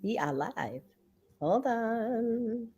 We are live. Hold on.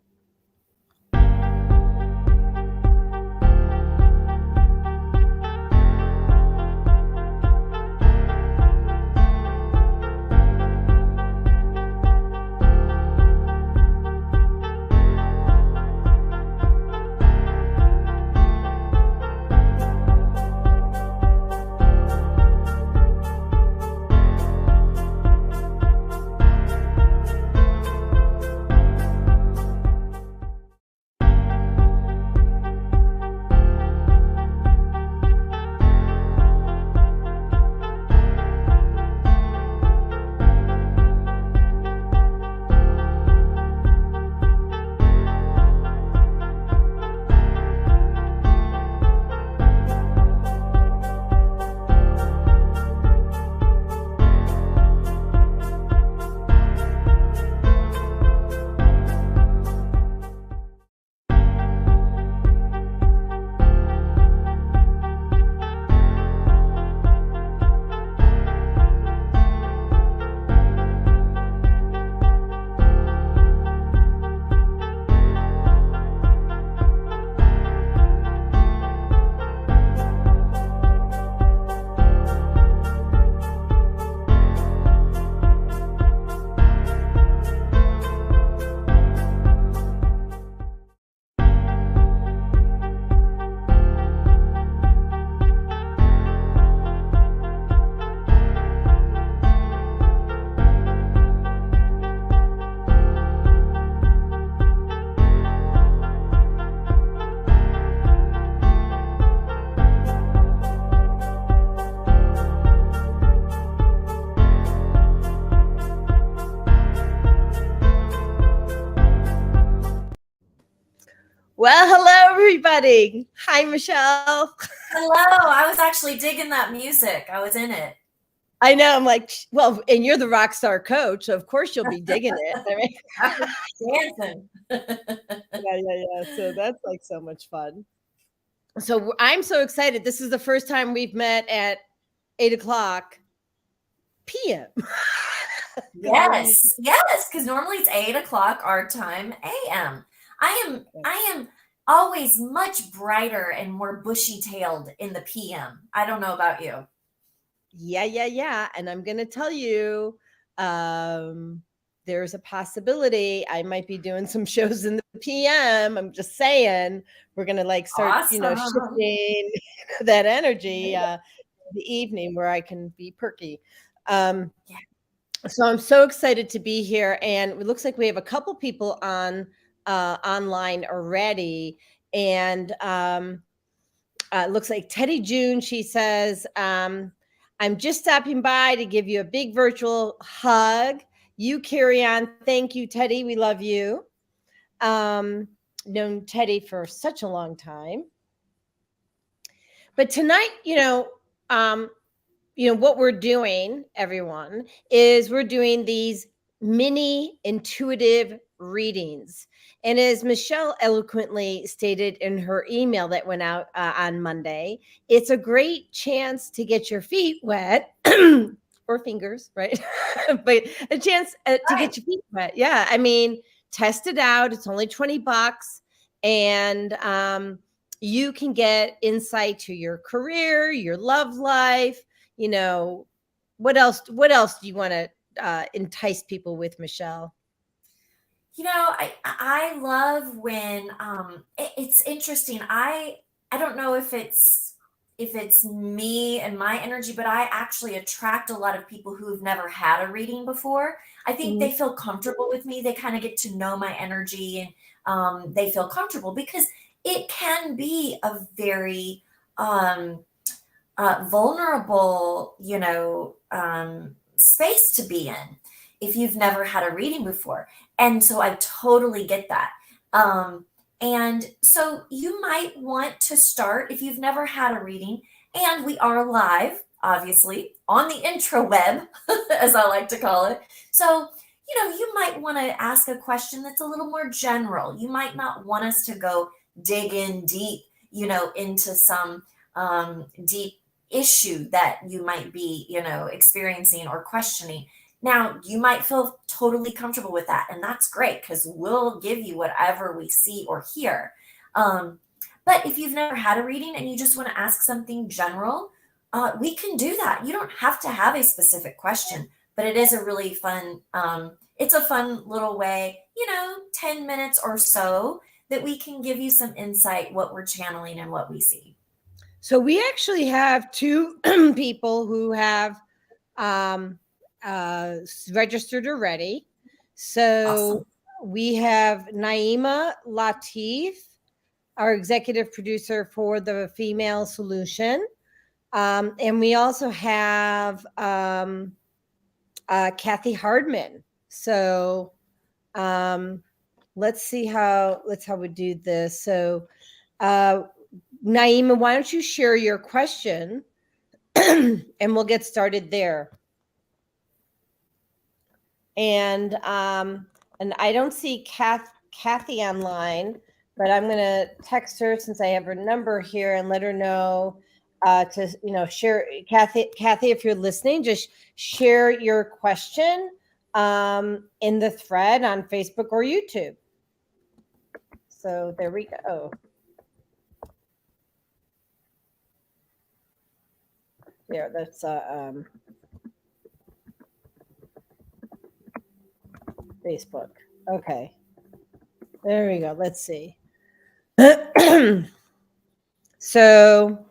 Well, hello, everybody. Hi, Michelle. Hello. I was actually digging that music. I was in it. I know. I'm like, well, and you're the Rockstar Coach. So of course, you'll be digging it. I mean, I was dancing. yeah. So that's like so much fun. So I'm so excited. This is the first time we've met at 8:00 p.m. Yes, because normally it's 8 o'clock our time AM. I am always much brighter and more bushy-tailed in the PM. I don't know about you. Yeah. And I'm going to tell you, there's a possibility I might be doing some shows in the PM. I'm just saying we're going to like start, Awesome. shifting that energy the evening where I can be perky. Yeah. So I'm so excited to be here, and it looks like we have a couple people on online already, and it looks like Teddy June. She says, "I'm just stopping by to give you a big virtual hug. You carry on. Thank you, Teddy. We love you. Known Teddy for such a long time, but tonight, what we're doing, everyone, is we're doing these mini intuitive readings. And as Michelle eloquently stated in her email that went out on Monday, it's a great chance to get your feet wet or fingers, right? But a chance to get your feet wet. Yeah. I mean, test it out. It's only $20. And you can get insight to your career, your love life. What else do you want to entice people with, Michelle? I love when it's interesting. I don't know if it's me and my energy, but I actually attract a lot of people who've never had a reading before. I think they feel comfortable with me. They kind of get to know my energy, and they feel comfortable because it can be a very vulnerable, space to be in if you've never had a reading before. And so I totally get that. And so you might want to start if you've never had a reading. And we are live, obviously, on the intraweb, as I like to call it. So, you might want to ask a question that's a little more general. You might not want us to go dig in deep, into some deep issue that you might be, experiencing or questioning. Now, you might feel totally comfortable with that, and that's great because we'll give you whatever we see or hear. Um, but if you've never had a reading and you just want to ask something general, we can do that. You don't have to have a specific question, but it is a really fun, it's a fun little way, 10 minutes or so that we can give you some insight what we're channeling and what we see. So we actually have two people who have registered already. So Awesome. we have Naima Latif, our executive producer for the Female Solution. And we also have Kathy Hardman. So let's see how we do this. So Naima, why don't you share your question and we'll get started there. And I don't see Kathy online, but I'm going to text her since I have her number here and let her know to share. Kathy, if you're listening, just share your question in the thread on Facebook or YouTube. So there we go. There, that's Facebook. Okay. There we go. Let's see. So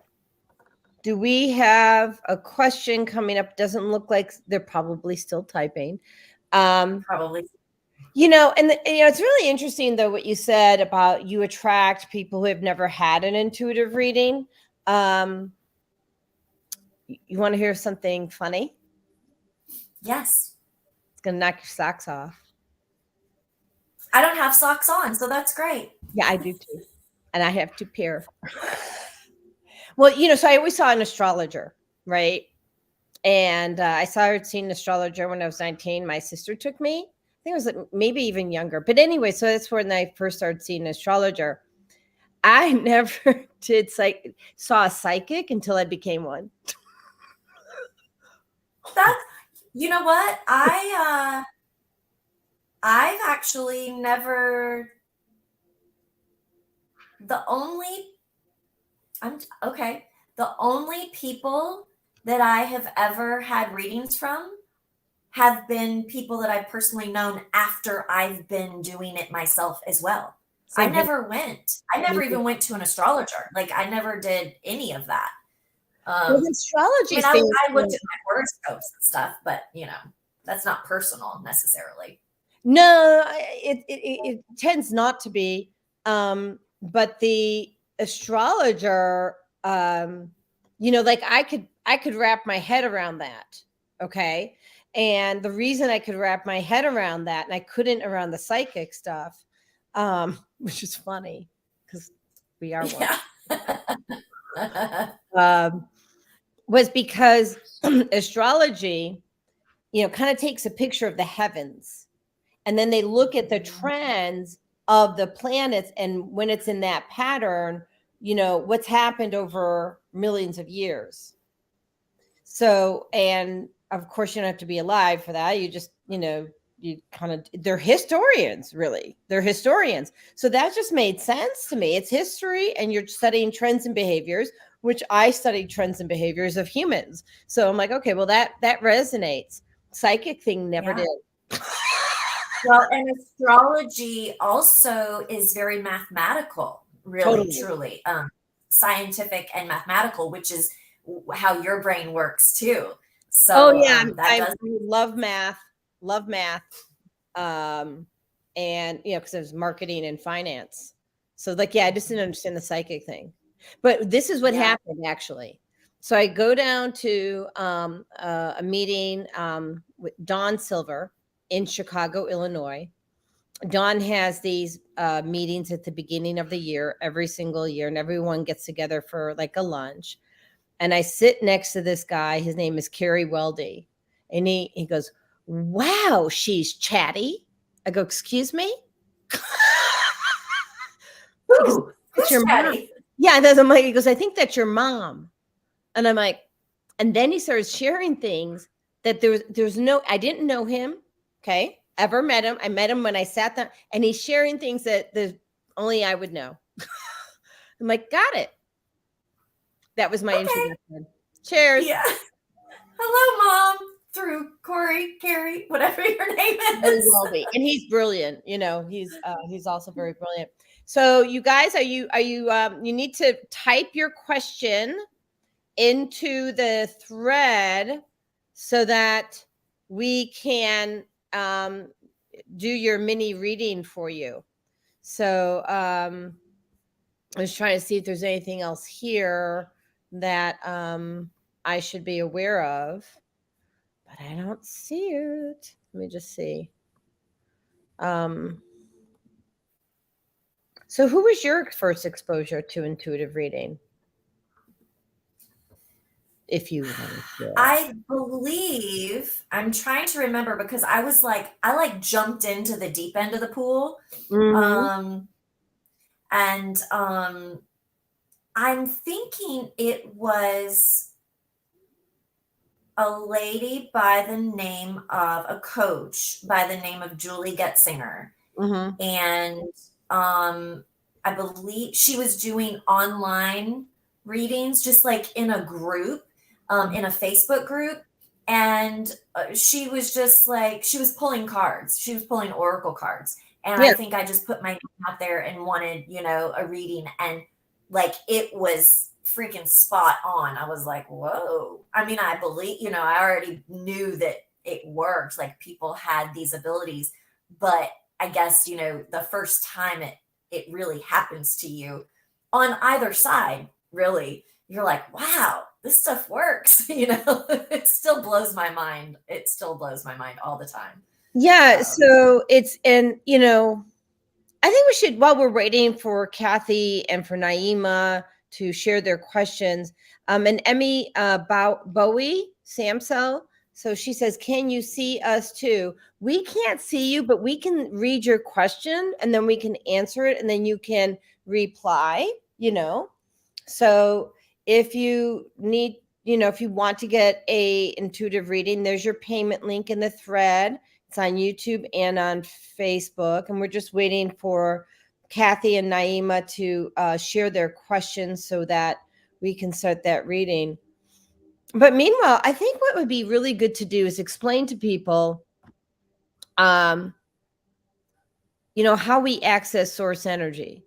do we have a question coming up? Doesn't look like they're probably still typing. Probably. And it's really interesting though what you said about you attract people who have never had an intuitive reading. You want to hear something funny? Yes. It's going to knock your socks off. I don't have socks on, so that's great. Yeah, I do too. And I have 2 pair. Well, so I always saw an astrologer, right? And I started seeing an astrologer when I was 19. My sister took me. I think it was like maybe even younger. But anyway, so that's when I first started seeing an astrologer. I never saw a psychic until I became one. That's, you know what? I've actually never, the only people that I have ever had readings from have been people that I've personally known after I've been doing it myself as well. I never even went to an astrologer. Like I never did any of that. Astrology. I looked at my horoscopes and stuff, but that's not personal necessarily. No, it tends not to be. But the astrologer, like I could wrap my head around that. Okay. And the reason I could wrap my head around that and I couldn't around the psychic stuff, which is funny because we are one. Was because astrology, kind of takes a picture of the heavens and then they look at the trends of the planets and when it's in that pattern, what's happened over millions of years. So, and of course you don't have to be alive for that. You just, they're historians, really. They're historians. So that just made sense to me. It's history and you're studying trends and behaviors, which I studied trends and behaviors of humans. So I'm like, okay, well, that resonates. Psychic thing never did. Well, and astrology also is very mathematical, really, truly. Scientific and mathematical, which is how your brain works too. So I love math. And because it was marketing and finance. So I just didn't understand the psychic thing. But this is what happened actually. So I go down to a meeting with Dawn Silver in Chicago, Illinois. Dawn has these meetings at the beginning of the year, every single year, and everyone gets together for like a lunch. And I sit next to this guy. His name is Kerry Weldy. And he goes, wow, she's chatty. I go, excuse me? Ooh, it's your mom. Yeah, and I'm like, he goes, I think that's your mom. And I'm like, and then he started sharing things that there's no, I didn't know him, okay, ever met him. I met him when I sat down, and he's sharing things that only I would know. I'm like, got it. That was my Okay. introduction. Cheers. Yeah. Hello, Mom. Through Corey, Carrie, whatever your name Very is. well be. And he's brilliant. He's also very brilliant. So you guys, are you you need to type your question into the thread so that we can do your mini reading for you. So I was trying to see if there's anything else here that I should be aware of, but I don't see it. Let me just see. So who was your first exposure to intuitive reading? If you want to share. I believe I'm trying to remember because I like jumped into the deep end of the pool. Mhm. And I'm thinking it was a lady by the name of a coach by the name of Julie Getzinger. Mhm. And I believe she was doing online readings, just like in a group, in a Facebook group. And she was just like, she was pulling cards. She was pulling oracle cards. And I Yeah. think I just put my name out there and wanted, a reading. And like, it was freaking spot on. I was like, whoa. I mean, I believe, I already knew that it worked. Like, people had these abilities. But I guess, the first time it really happens to you on either side, really, you're like, wow, this stuff works. It still blows my mind. It still blows my mind all the time. Yeah. So it's, and I think we should, while we're waiting for Kathy and for Naima to share their questions, and Emmy Bowie Samsel. So she says, can you see us too? We can't see you, but we can read your question and then we can answer it and then you can reply, So if you need, if you want to get a intuitive reading, there's your payment link in the thread. It's on YouTube and on Facebook. And we're just waiting for Kathy and Naima to share their questions so that we can start that reading. But meanwhile, I think what would be really good to do is explain to people, how we access source energy.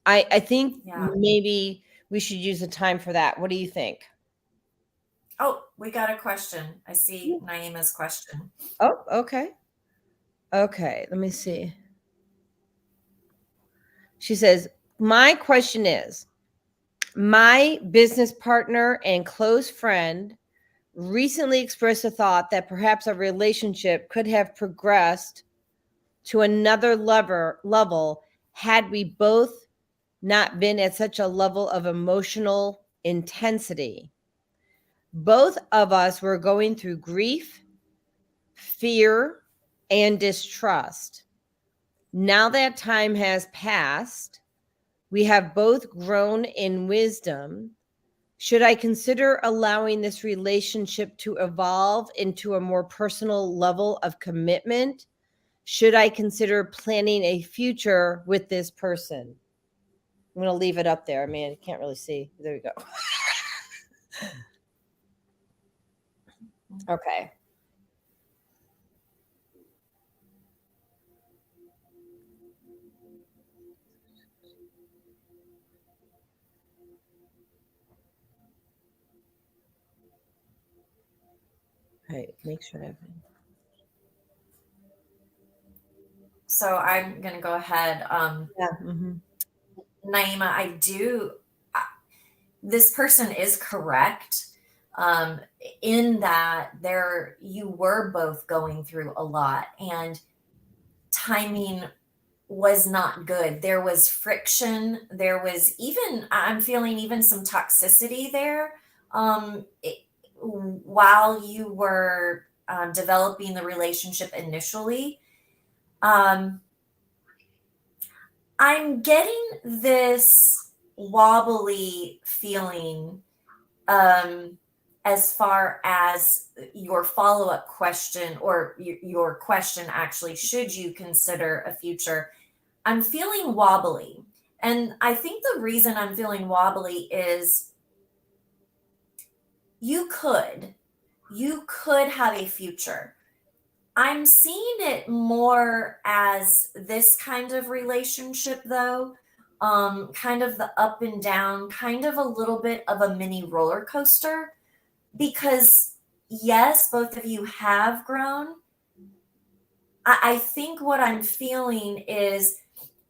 I think Yeah. maybe we should use a time for that. What do you think? Oh, we got a question. I see Naima's question. Oh, okay. Okay, let me see. She says, my question is, my business partner and close friend recently expressed a thought that perhaps our relationship could have progressed to another level had we both not been at such a level of emotional intensity. Both of us were going through grief, fear, and distrust. Now that time has passed, we have both grown in wisdom. Should I consider allowing this relationship to evolve into a more personal level of commitment? Should I consider planning a future with this person? I'm going to leave it up there. I mean, I can't really see. There you go. Okay. Right. Make sure I have. So I'm going to go ahead. Yeah. Mm-hmm. Naima, this person is correct, um, in that you were both going through a lot and timing was not good. There was friction. There was I'm feeling even some toxicity there, while you were developing the relationship initially. Um, I'm getting this wobbly feeling, um, as far as your follow-up question, or your question actually, should you consider a future, I'm feeling wobbly. And I think the reason I'm feeling wobbly is you could you could have a future. I'm seeing it more as this kind of relationship, though. Kind of the up and down, kind of a little bit of a mini roller coaster, because yes, both of you have grown. I think what I'm feeling is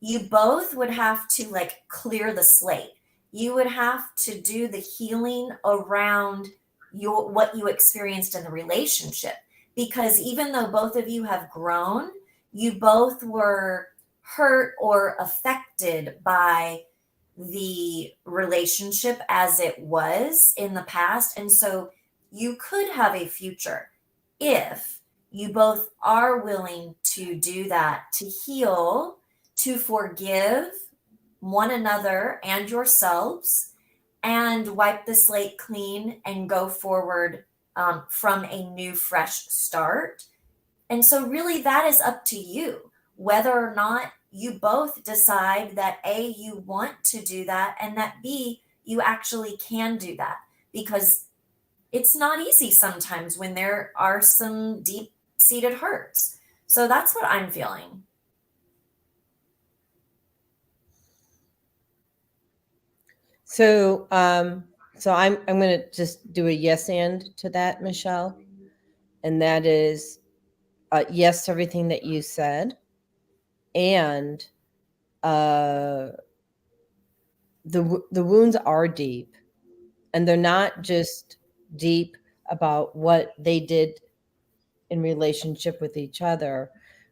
you both would have to like clear the slate. You would have to do the healing around what you experienced in the relationship, because even though both of you have grown, you both were hurt or affected by the relationship as it was in the past. And so you could have a future if you both are willing to do that, to heal, to forgive one another and yourselves, and wipe the slate clean and go forward, from a new, fresh start. And so, really, that is up to you whether or not you both decide that A, you want to do that, and that B, you actually can do that. Because it's not easy sometimes when there are some deep seated hurts. So that's what I'm feeling. So I'm going to just do a yes and to that, Michelle, and that is yes to everything that you said, and uh, the wounds are deep, and they're not just deep about what they did in relationship with each other,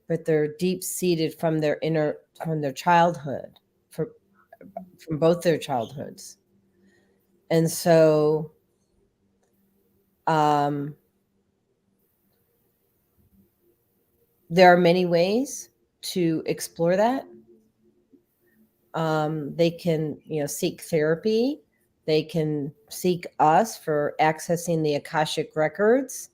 but they're deep seated from their childhood, for, from both their childhoods. And so um, there are many ways to explore that. They can, seek therapy. They can seek us for accessing the Akashic records.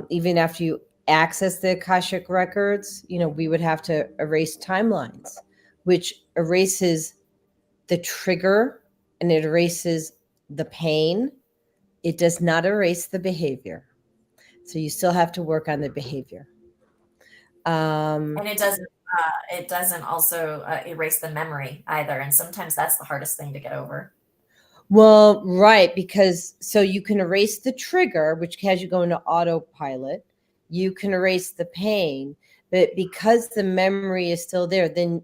Even after you access the Akashic records, we would have to erase timelines, which erases the trigger and it erases the pain. It does not erase the behavior. So you still have to work on the behavior. And it doesn't also erase the memory either. And sometimes that's the hardest thing to get over. Well, right, because so you can erase the trigger, which has you go into autopilot. You can erase the pain, but because the memory is still there, then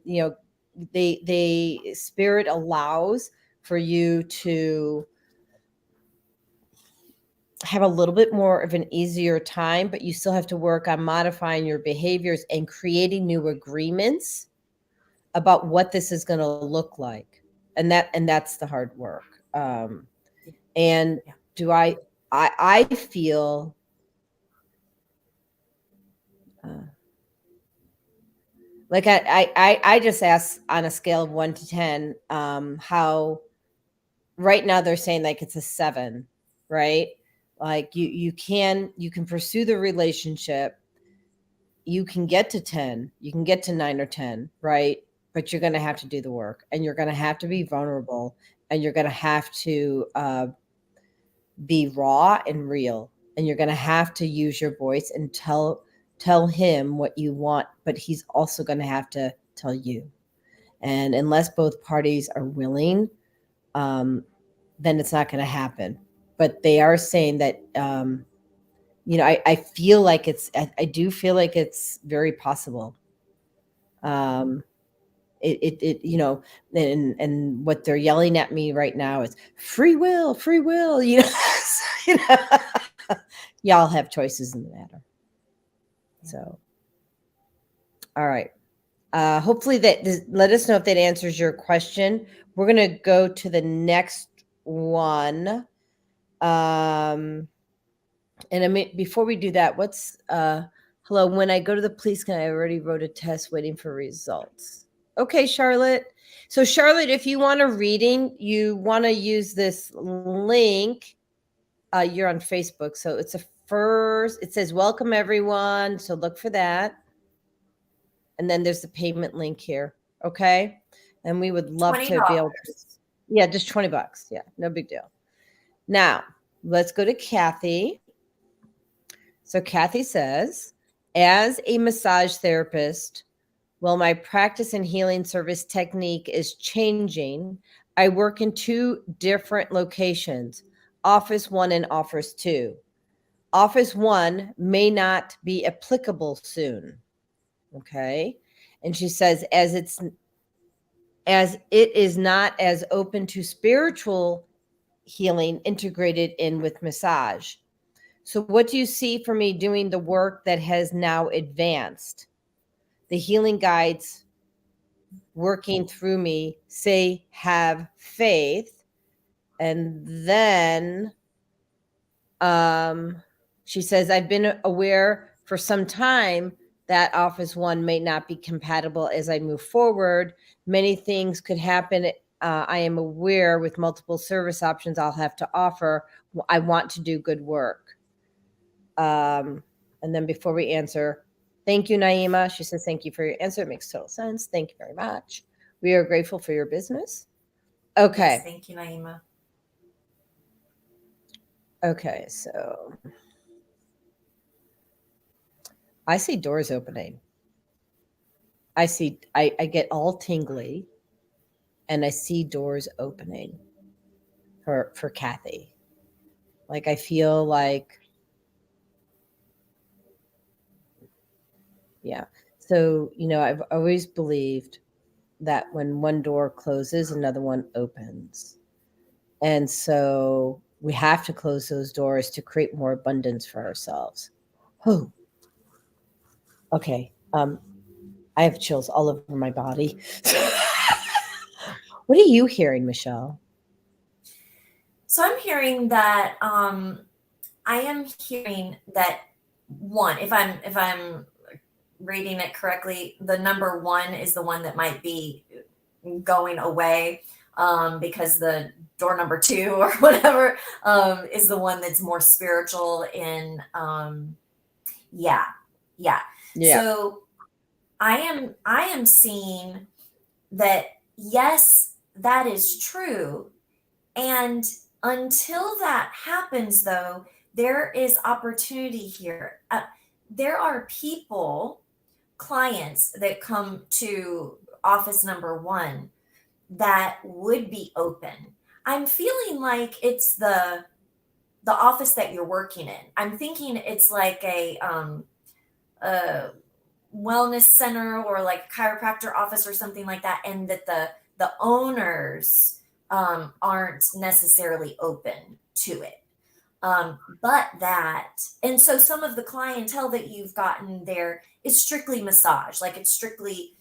they spirit allows for you to have a little bit more of an easier time, but you still have to work on modifying your behaviors and creating new agreements about what this is going to look like, and that's the hard work. And do I feel uh, like I just asked on a scale of 1 to 10, how right now they're saying like it's a 7, right? Like you can pursue the relationship, you can get to 10, you can get to 9 or 10, right? But you're going to have to do the work, and you're going to have to be vulnerable, and you're going to have to be raw and real, and you're going to have to use your voice and tell him what you want, but he's also going to have to tell you. And unless both parties are willing, um, then it's not going to happen. But they are saying that I feel like I do feel like it's very possible. um and what they're yelling at me right now is free will, you know y'all have choices in the matter. So all right, hopefully let us know if that answers your question. We're going to go to the next one. And I mean, before we do that, what's hello, when I go to the police, can I already wrote a test waiting for results? Okay, Charlotte. So Charlotte, if you want a reading, you want to use this link you're on Facebook. So it's a first, it says welcome everyone. So look for that. And then there's the payment link here. Okay. And we would love $20. to be able to, yeah, just $20. Yeah, no big deal. Now, let's go to Kathy. So Kathy says, as a massage therapist, while my practice and healing service technique is changing, I work in two different locations, Office 1 and Office 2. Office 1 may not be applicable soon. Okay? And she says as it is not as open to spiritual healing integrated in with massage. So what do you see for me doing the work that has now advanced? The healing guides working through me say have faith, and then she says I've been aware for some time that Office 1 may not be compatible as I move forward. Many things could happen. I am aware with multiple service options I'll have to offer. I want to do good work. And then before we answer, thank you, Naima. She says, thank you for your answer. It makes total sense. Thank you very much. We are grateful for your business. Okay. Yes, thank you, Naima. Okay, so I see doors opening. I get all tingly and I see doors opening for Kathy. Like I feel like, yeah. So, I've always believed that when one door closes, another one opens. And so we have to close those doors to create more abundance for ourselves. Oh, okay. I have chills all over my body. What are you hearing, Michelle? So I'm hearing that I am hearing that one, if I'm reading it correctly, the number one is the one that might be going away, because the door number two or whatever is the one that's more spiritual in yeah. Yeah. So I am seeing that, yes, that is true. And until that happens, though, there is opportunity here. There are people, clients that come to office number one that would be open. I'm feeling like it's the office that you're working in. I'm thinking it's like a wellness center or like a chiropractor office or something like that, and that the owners aren't necessarily open to it. But that, and so some of the clientele that you've gotten there is strictly massage, like it's strictly,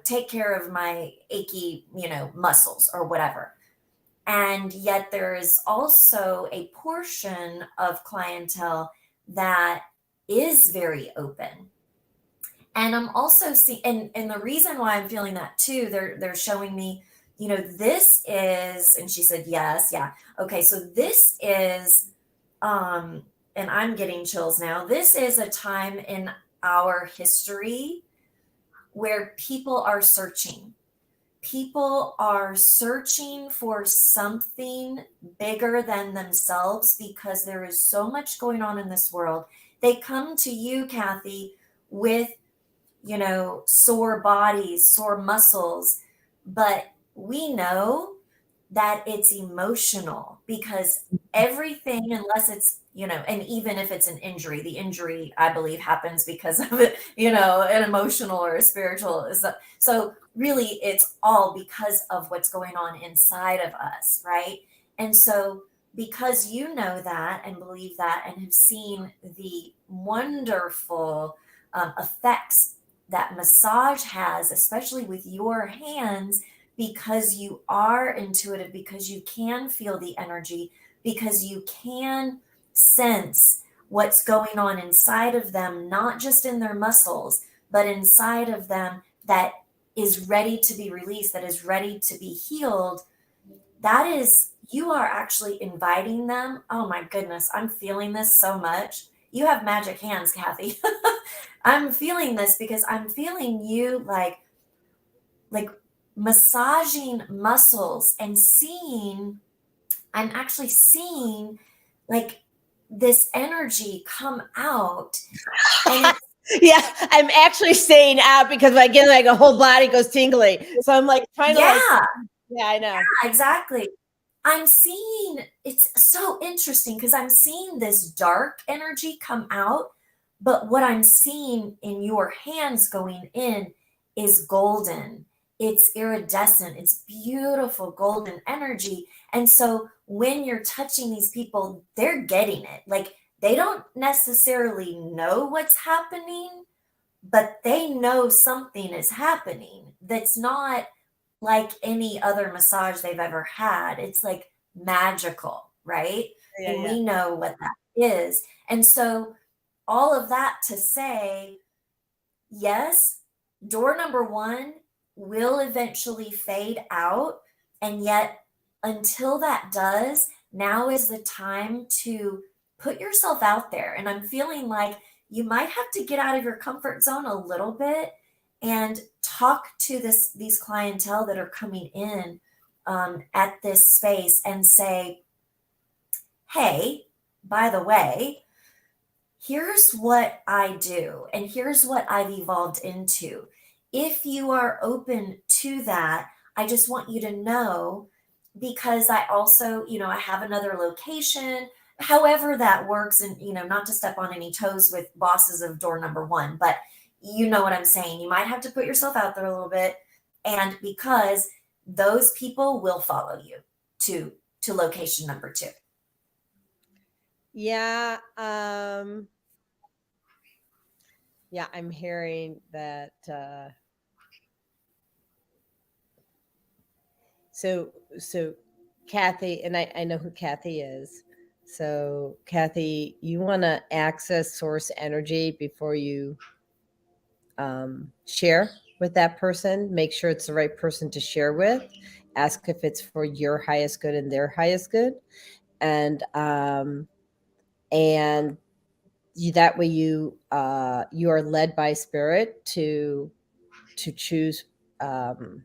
take care of my achy, muscles or whatever. And yet there is also a portion of clientele that is very open. And I'm also seeing, and the reason why I'm feeling that too, they're showing me, this is, and she said, yes, yeah. Okay. So this is, and I'm getting chills now. This is a time in our history where people are searching. People are searching for something bigger than themselves because there is so much going on in this world. They come to you, Kathy, with, sore bodies, sore muscles, but we know that it's emotional because everything, unless it's, and even if it's an injury, the injury, I believe, happens because of it, an emotional or a spiritual. So really, it's all because of what's going on inside of us, right? And so because you know that and believe that and have seen the wonderful effects that massage has, especially with your hands, because you are intuitive, because you can feel the energy, because you can sense what's going on inside of them, not just in their muscles, but inside of them that is ready to be released, that is ready to be healed. That is you are actually inviting them. Oh my goodness, I'm feeling this so much. You have magic hands, Kathy. I'm feeling this because I'm feeling you like massaging muscles and seeing, I'm actually seeing like this energy come out, and it's Yeah, I'm actually staying out because again, like a whole body goes tingly. So I'm like trying to like, yeah, yeah, I know. exactly. I'm seeing, it's so interesting because I'm seeing this dark energy come out, but what I'm seeing in your hands going in is golden. It's iridescent. It's beautiful golden energy. And so when you're touching these people, they're getting it. Like they don't necessarily know what's happening, but they know something is happening that's not like any other massage they've ever had. It's like magical, right? Yeah, And yeah. we know what that is. And so, all of that to say, yes, door number one will eventually fade out. And yet, until that does, now is the time to put yourself out there. And I'm feeling like you might have to get out of your comfort zone a little bit and talk to these clientele that are coming in at this space and say, hey, by the way, here's what I do, and here's what I've evolved into. If you are open to that, I just want you to know, because I also, I have another location, however that works, and, not to step on any toes with bosses of door number one, but you know what I'm saying. You might have to put yourself out there a little bit, and because those people will follow you to location number two. Yeah. Yeah, I'm hearing that so Kathy, and I know who Kathy is. So Kathy, you want to access source energy before you share with that person. Make sure it's the right person to share with. Ask if it's for your highest good and their highest good, and that way you are led by spirit to um,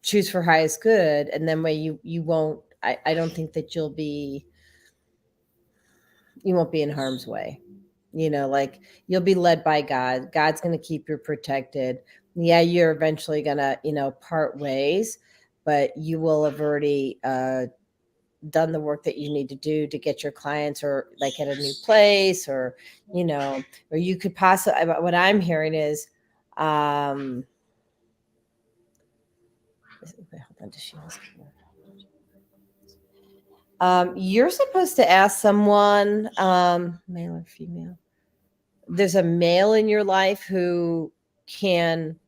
choose for highest good, and then way you won't. I don't think that you won't be in harm's way. Like you'll be led by God. God's going to keep you protected. Yeah, you're eventually going to, part ways, but you will have already done the work that you need to do to get your clients or like at a new place or you could possibly, what I'm hearing is, hold on, does she ask me? You're supposed to ask someone, male or female. There's a male in your life who can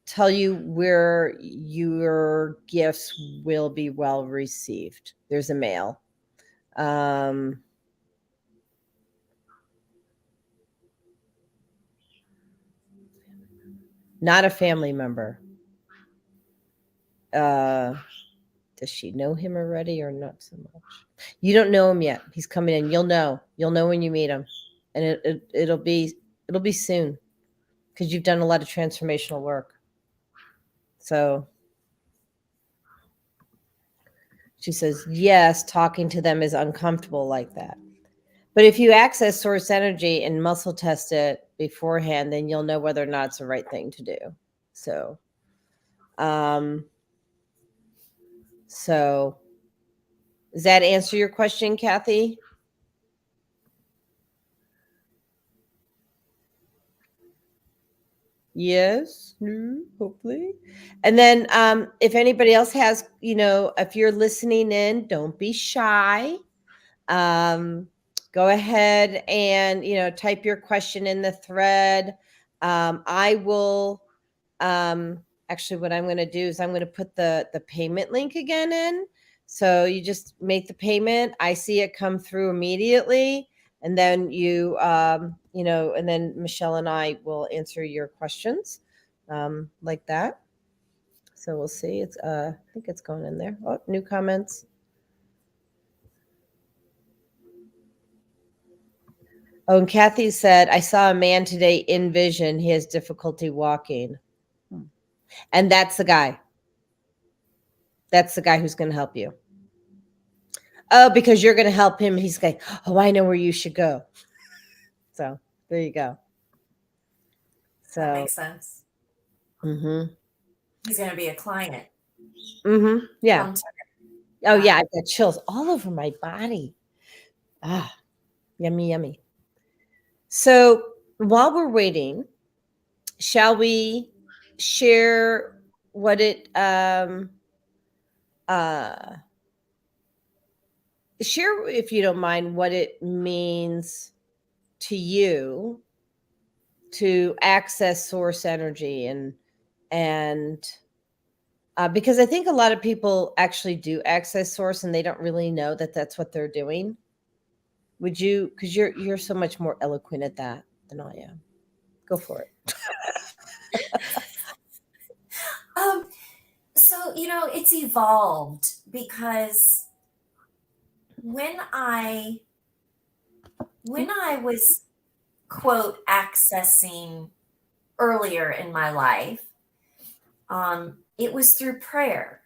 tell you where your gifts will be well received. There's a male. Um, Not a family member. Uh, does she know him already or not so much? You don't know him yet. He's coming in. You'll know. You'll know when you meet him, and it'll be soon because you've done a lot of transformational work. So she says, yes, talking to them is uncomfortable like that. But if you access source energy and muscle test it beforehand, then you'll know whether or not it's the right thing to do. So, um, so does that answer your question, Kathy? Yes, no, hopefully. And then if anybody else has, if you're listening in, don't be shy. Um, Go ahead and, type your question in the thread. I will actually what I'm going to do is I'm going to put the payment link again in. So you just make the payment. I see it come through immediately. And then and then Michelle and I will answer your questions like that. So we'll see. It's I think it's going in there. Oh, new comments. Oh, and Kathy said, I saw a man today in vision. He has difficulty walking. And that's the guy. That's the guy who's going to help you. Oh, because you're going to help him. He's like, oh, I know where you should go. So there you go. That So, makes sense. mm-hmm. He's going to be a client. Mm-hmm. Yeah. Long term. Oh, Yeah. yeah. I've got chills all over my body. Ah, yummy, yummy. So while we're waiting, shall we share what it uh share, if you don't mind, what it means to you to access source energy, and because I think a lot of people actually do access source and they don't really know that that's what they're doing. Would you, because you're so much more eloquent at that than I am. Go for it. Um, so, it's evolved because when I was quote accessing earlier in my life, it was through prayer.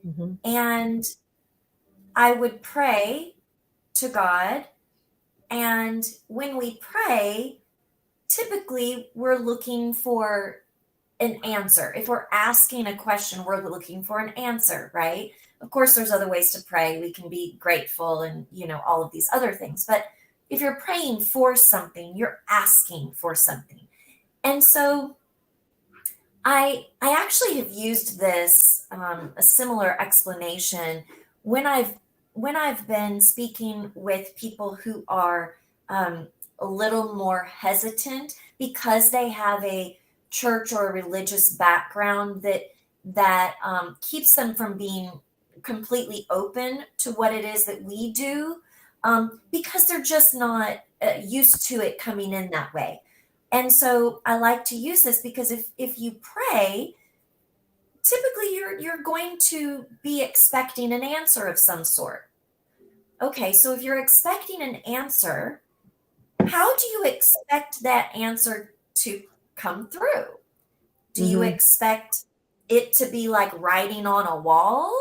Mm-hmm. And I would pray to God. And when we pray, typically we're looking for an answer. If we're asking a question, we're looking for an answer, right? Of course, there's other ways to pray. We can be grateful and, all of these other things. But if you're praying for something, you're asking for something. And so I actually have used this a similar explanation when I've been speaking with people who are a little more hesitant because they have a church or a religious background that keeps them from being completely open to what it is that we do, because they're just not used to it coming in that way. And so I like to use this because if you pray, typically you're going to be expecting an answer of some sort. Okay, so if you're expecting an answer, how do you expect that answer to come through? Do you Mm-hmm. expect it to be like writing on a wall,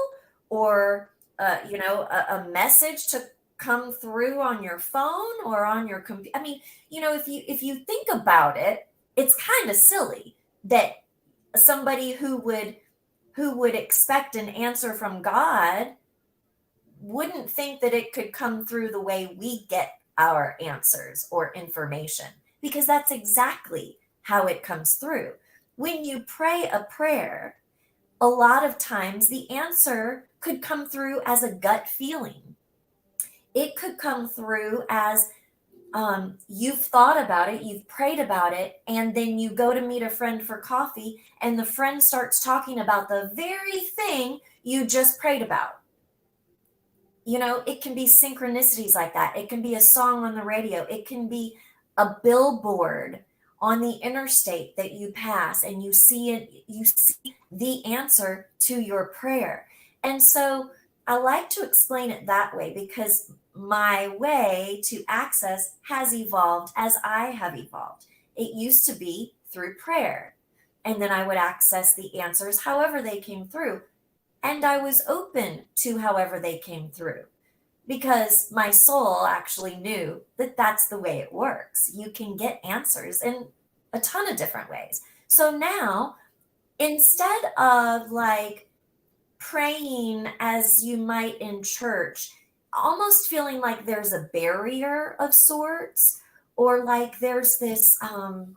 or a message to come through on your phone or on your computer? I mean, if you think about it, it's kind of silly that somebody who would expect an answer from God wouldn't think that it could come through the way we get our answers or information, because that's exactly how it comes through. When you pray a prayer, a lot of times the answer could come through as a gut feeling. It could come through as you've thought about it, you've prayed about it, and then you go to meet a friend for coffee, and the friend starts talking about the very thing you just prayed about. It can be synchronicities like that. It can be a song on the radio. It can be a billboard on the interstate that you pass and you see it, you see the answer to your prayer. And so I like to explain it that way because my way to access has evolved as I have evolved. It used to be through prayer, and then I would access the answers however they came through. And I was open to however they came through because my soul actually knew that that's the way it works. You can get answers in a ton of different ways. So now, instead of like praying as you might in church, almost feeling like there's a barrier of sorts, or like there's this, and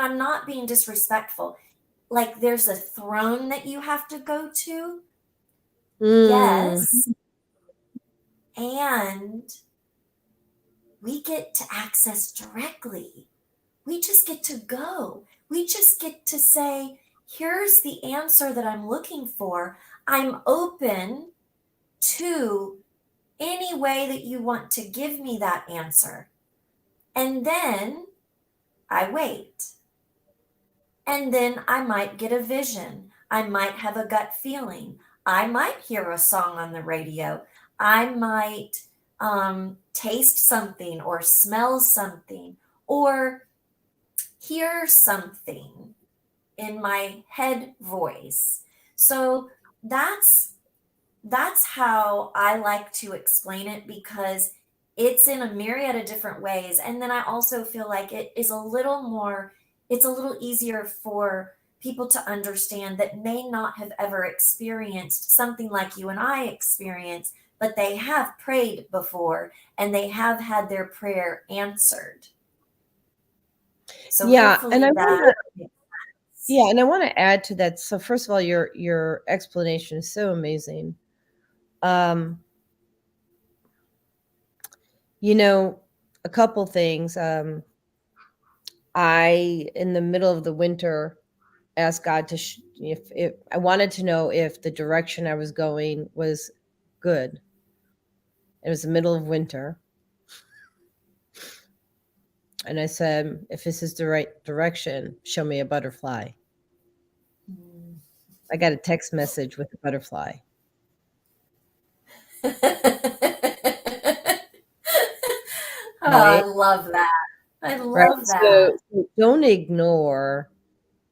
I'm not being disrespectful, like there's a throne that you have to go to. Mm. Yes. And we get to access directly. We just get to go. We just get to say, here's the answer that I'm looking for. I'm open to any way that you want to give me that answer. And then I wait. And then I might get a vision. I might have a gut feeling. I might hear a song on the radio. I might taste something or smell something or hear something in my head voice. So that's that's how I like to explain it, because it's in a myriad of different ways. And then I also feel like it is a little more, it's a little easier for people to understand that may not have ever experienced something like you and I experience, but they have prayed before and they have had their prayer answered. So Yeah, and hopefully I that want to makes sense. yeah, and I want to add to that. So first of all, your explanation is so amazing. Um, you know, a couple things. I, in the middle of the winter, asked God to if I wanted to know if the direction I was going was good. It was the middle of winter, and I said, if this is the right direction, show me a butterfly. Mm. I got a text message with a butterfly, Oh, I right? love that. I Right. love that. So don't ignore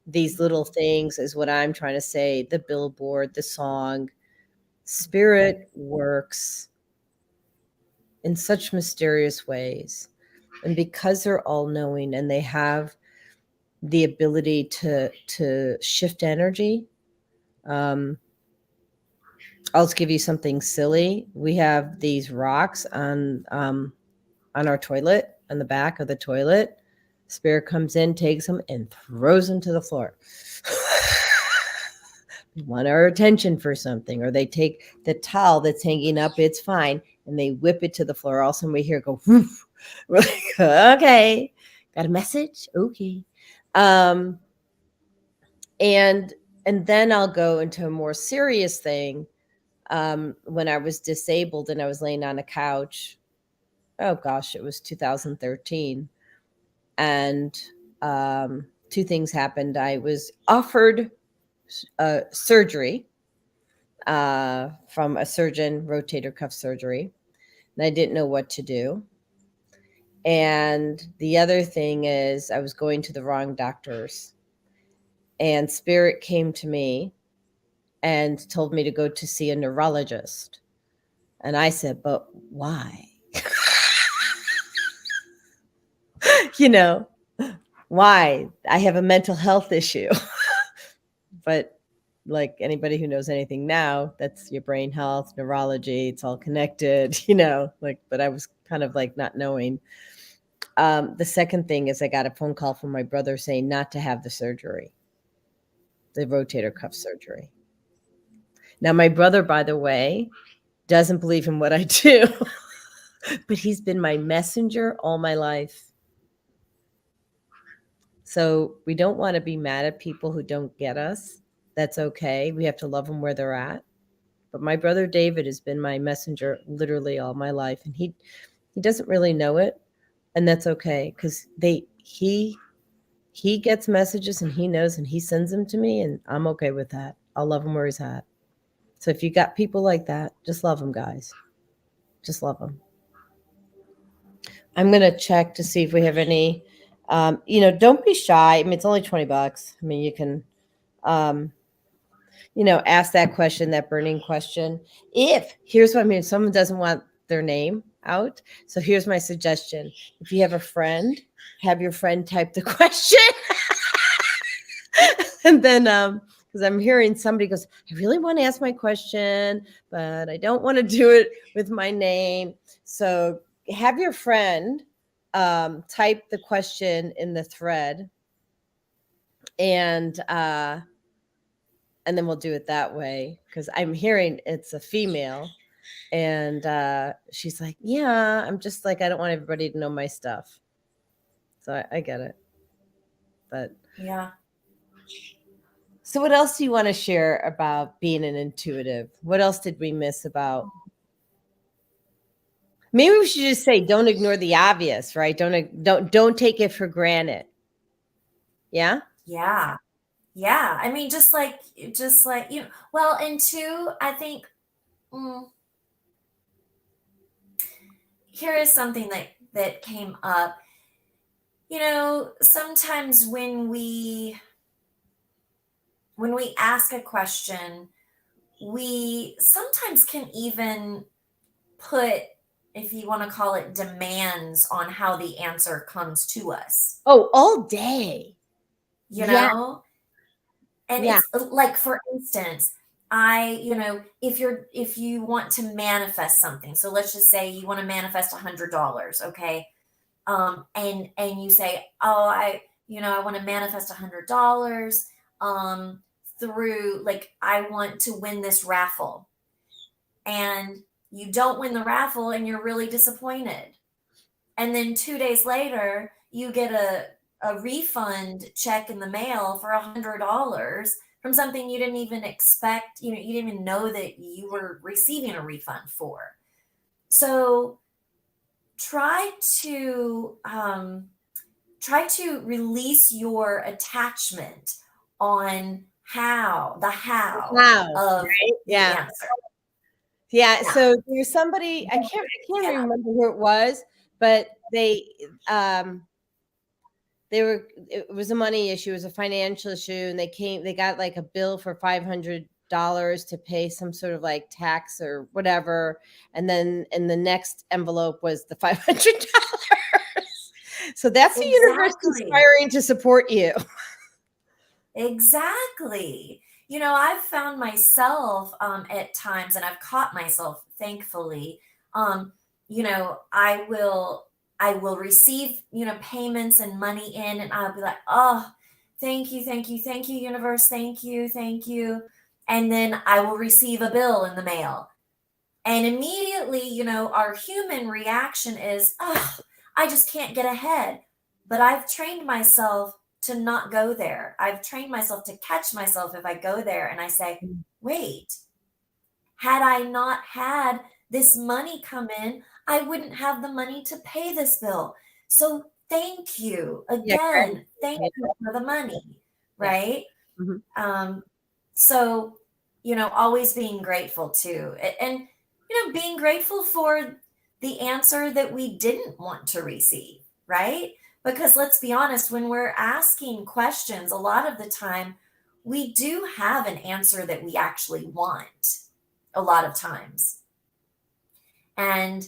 these little things, is what I'm trying to say. The billboard, the song, spirit works in such mysterious ways. And because they're all knowing and they have the ability to shift energy, um, I'll just give you something silly. We have these rocks on our toilet, on the back of the toilet. Spirit comes in, takes them, and throws them to the floor. They want our attention for something, or they take the towel that's hanging up, it's fine, and they whip it to the floor. All of a sudden, we hear it go, woof. We're like, okay, got a message? Okay. Um, and and then I'll go into a more serious thing. When I was disabled and I was laying on a couch, oh gosh, it was 2013. And two things happened. I was offered surgery from a surgeon, rotator cuff surgery, and I didn't know what to do. And the other thing is, I was going to the wrong doctors, and Spirit came to me and told me to go to see a neurologist. And I said, but why? you know, why? I have a mental health issue. But like anybody who knows anything now, that's your brain health, neurology, it's all connected, like, but I was kind of like not knowing. The second thing is I got a phone call from my brother saying not to have the surgery, the rotator cuff surgery. Now, my brother, by the way, doesn't believe in what I do, but he's been my messenger all my life. So we don't want to be mad at people who don't get us. That's okay. We have to love them where they're at. But my brother David has been my messenger literally all my life, and he doesn't really know it, and that's okay, because he gets messages and he knows and he sends them to me, and I'm okay with that. I'll love him where he's at. So if you got people like that, just love them, guys. Just love them. I'm gonna check to see if we have any. Don't be shy. I mean, it's only $20. I mean, you can um, ask that question, that burning question. If here's what I mean, someone doesn't want their name out. So here's my suggestion. If you have a friend, have your friend type the question. And then because I'm hearing somebody goes, I really want to ask my question, but I don't want to do it with my name. So have your friend type the question in the thread, and then we'll do it that way, because I'm hearing it's a female, and she's like, yeah, I'm just like, I don't want everybody to know my stuff. So I get it. But Yeah. so what else do you want to share about being an intuitive? What else did we miss about? Maybe we should just say, don't ignore the obvious, right? Don't take it for granted. Yeah. Yeah. Yeah. I mean, just like, well, and two, I think, mm, here is something that came up. Sometimes when we ask a question, we sometimes can even put, if you want to call it, demands on how the answer comes to us, Oh, all day. you Yeah. know? And Yeah. it's like, for instance, if you want to manifest something, so let's just say you want to manifest $100, okay? And you say, oh, I want to manifest $100, um, through, like, I want to win this raffle, and you don't win the raffle, and you're really disappointed. And then 2 days later, you get a refund check in the mail for $100 from something you didn't even expect. You didn't even know that you were receiving a refund for. So try to release your attachment on how Wow. of Right. the Yeah. answer. Yeah. Yeah. So there's somebody, I can't Yeah. remember who it was, but um it was a money issue, it was a financial issue, and they got like a bill for $500 to pay some sort of like tax or whatever, and then in the next envelope was the $500. So that's the universe Exactly. conspiring to support you. Exactly. I've found myself, at times, and I've caught myself, thankfully. I will receive, payments and money in, and I'll be like, oh, thank you, thank you, universe, thank you, thank you. And then I will receive a bill in the mail. And immediately, our human reaction is, oh, I just can't get ahead. But I've trained myself to not go there. I've trained myself to catch myself if I go there and I say, wait, had I not had this money come in, I wouldn't have the money to pay this bill. So thank you Yeah, again. Thank gratitude. you for the money, Yeah. right? Mhm. Um, so, always being grateful too. And, being grateful for the answer that we didn't want to receive, right? Because let's be honest, when we're asking questions, a lot of the time we do have an answer that we actually want, a lot of times. And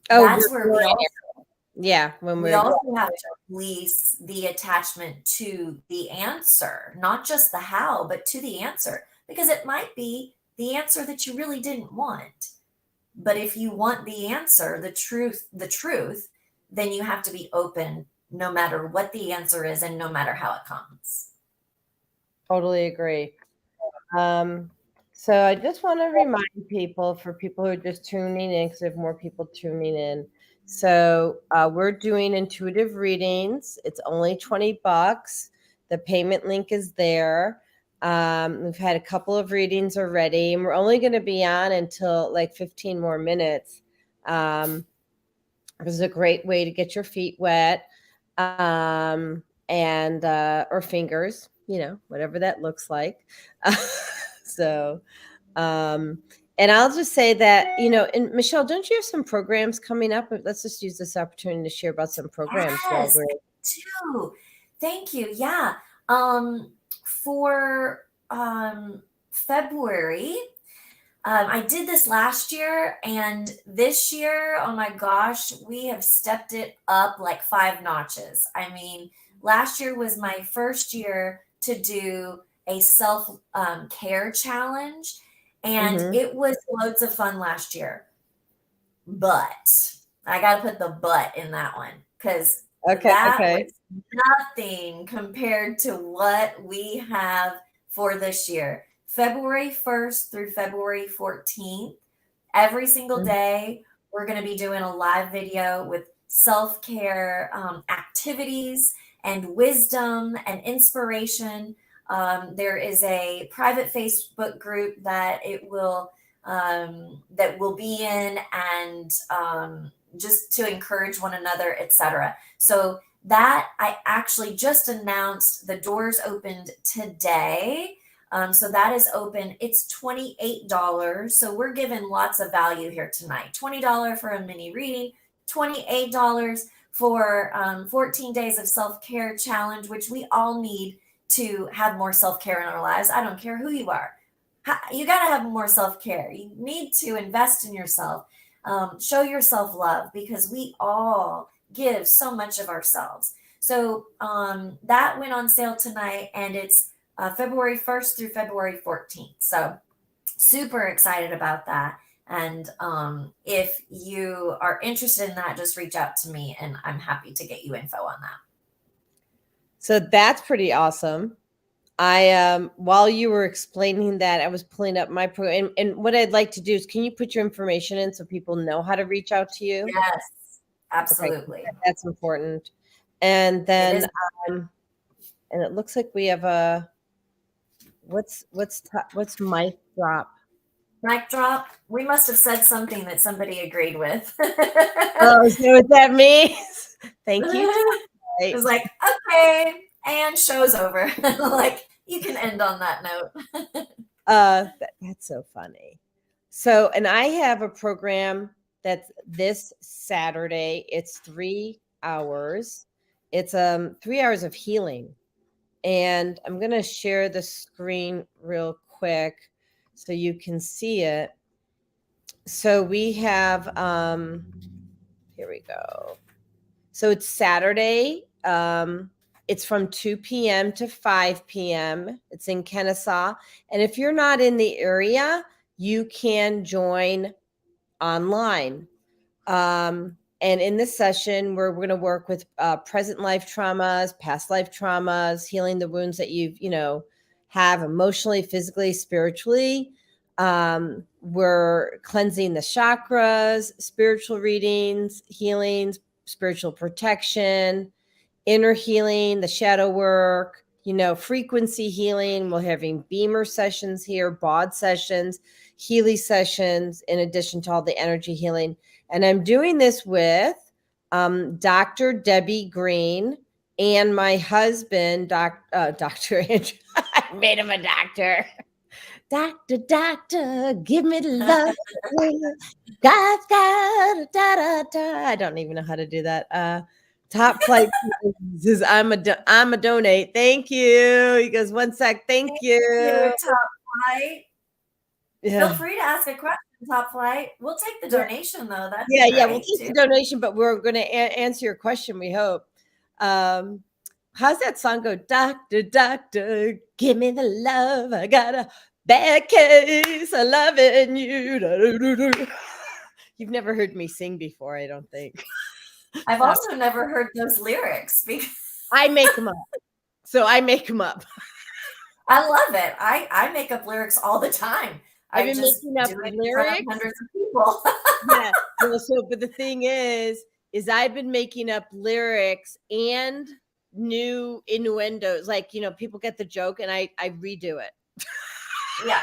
Oh, that's where we also yeah, when we we're also have to release the attachment to the answer, not just the how, but to the answer, because it might be the answer that you really didn't want. But if you want the answer, the truth, then you have to be open no matter what the answer is and no matter how it comes. totally agree. Um, so I just want to remind people, for people who are just tuning in, because we have more people tuning in. So we're doing intuitive readings. It's only $20. The payment link is there. We've had a couple of readings already, and we're only going to be on until like 15 more minutes. This is a great way to get your feet wet, and or fingers, whatever that looks like. So, um, and I'll just say that, and Michelle, don't you have some programs coming up? Let's just use this opportunity to share about some programs while Yes, we're. I do. Thank you. Yeah. For February, I did this last year, and this year, oh my gosh, we have stepped it up like 5 notches. I mean, last year was my first year to do a self care challenge, and Mhm. it was loads of fun last year. But I got to put the but in that one, because Okay. that Okay. was nothing compared to what we have for this year. February 1st through February 14th, every single Mhm. day, we're going to be doing a live video with self care activities and wisdom and inspiration. There is a private Facebook group that will be in, and just to encourage one another, etc. So that I actually just announced the doors opened today. So that is open. It's $28. So we're giving lots of value here tonight. $20 for a mini reading, $28 for 14 days of self-care challenge, which we all need to have more self-care in our lives. I don't care who you are. You got to have more self-care. You need to invest in yourself. Show yourself love, because we all give so much of ourselves. So that went on sale tonight, and it's February 1st through February 14th. So super excited about that. And if you are interested in that, just reach out to me and I'm happy to get you info on that. So that's pretty awesome. I while you were explaining that, I was pulling up my program, and what I'd like to do is, can you put your information in so people know how to reach out to you? Yes, Okay, absolutely. that's important. And It then, is. and it looks like we have a what's mic drop? Mic drop. We must have said something that somebody agreed with. Oh, is that what that means? Thank you. It was like, okay, and show's over. Like, you can end on that note. That's so funny. So, and I have a program that's this Saturday. It's 3 hours. It's 3 hours of healing. And I'm going to share the screen real quick so you can see it. So we have here we go. So it's Saturday. It's from 2 p.m. to 5 p.m. It's in Kennesaw. And if you're not in the area, you can join online. And in this session, we're going to work with present life traumas, past life traumas, healing the wounds that you've, have emotionally, physically, spiritually. We're cleansing the chakras, spiritual readings, healings, spiritual protection, inner healing, the shadow work, frequency healing. We're having beamer sessions here, bod sessions, Healy sessions, in addition to all the energy healing. And I'm doing this with Dr. Debbie Green and my husband, Dr. Andrew. I made him a doctor. Doctor, give me the love. God's got da. I don't even know how to do that. Top flight says, I'm a donate. Thank you. He goes, 1 sec. Thank you. Top Flight. Yeah. Feel free to ask a question, Top Flight. We'll take the donation though. That's yeah. We'll take the donation, but we're going to answer your question, we hope. How's that song go? Doctor, give me the love. I got a bad case of loving you. You've never heard me sing before, I don't think. I've also never heard those lyrics because I make them up. So I make them up. I love it. I make up lyrics all the time. I've been making up lyrics. Hundreds of people. Yeah. But the thing is I've been making up lyrics and new innuendos. Like, people get the joke and I redo it. Yeah.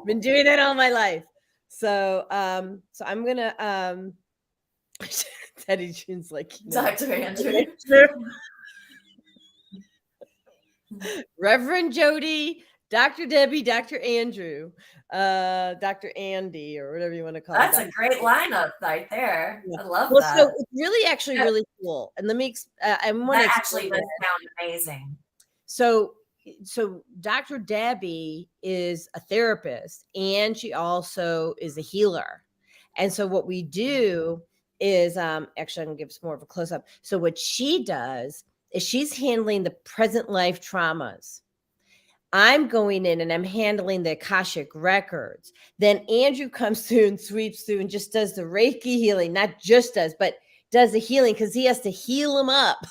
Been doing it all my life. So I'm gonna Teddy June's like, Dr. Andrew. Reverend Jodi, Dr. Debbie, Dr. Andrew, Dr. Andy, or whatever you want to call it. That's a great lineup right there. Yeah. I love that. So it's really actually really cool. And let me that actually does sound amazing. So Dr. Debbie is a therapist and she also is a healer. And so what we do is actually I'm gonna give us more of a close-up. So what she does is she's handling the present life traumas. I'm going in and I'm handling the Akashic records. Then Andrew comes through and sweeps through and just does the Reiki healing, not just does, but does the healing because he has to heal them up,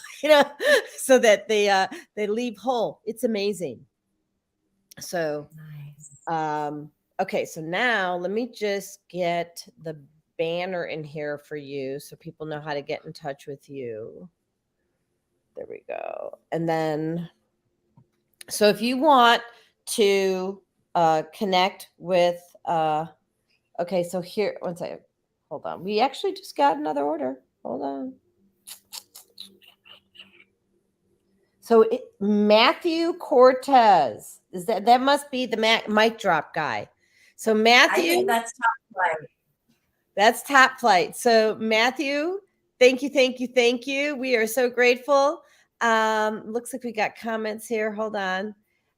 so that they leave whole. It's amazing. So, nice. Okay, so now let me just get the banner in here for you so people know how to get in touch with you. There we go. And then, so if you want to connect with, okay, so here, one second. Hold on. We actually just got another order. Hold on. So Matthew Cortez, is that must be the mic drop guy. So I Matthew, think that's top flight. that's top flight. So Matthew, thank you, thank you, thank you. We are so grateful. Looks like we got comments here. Hold on.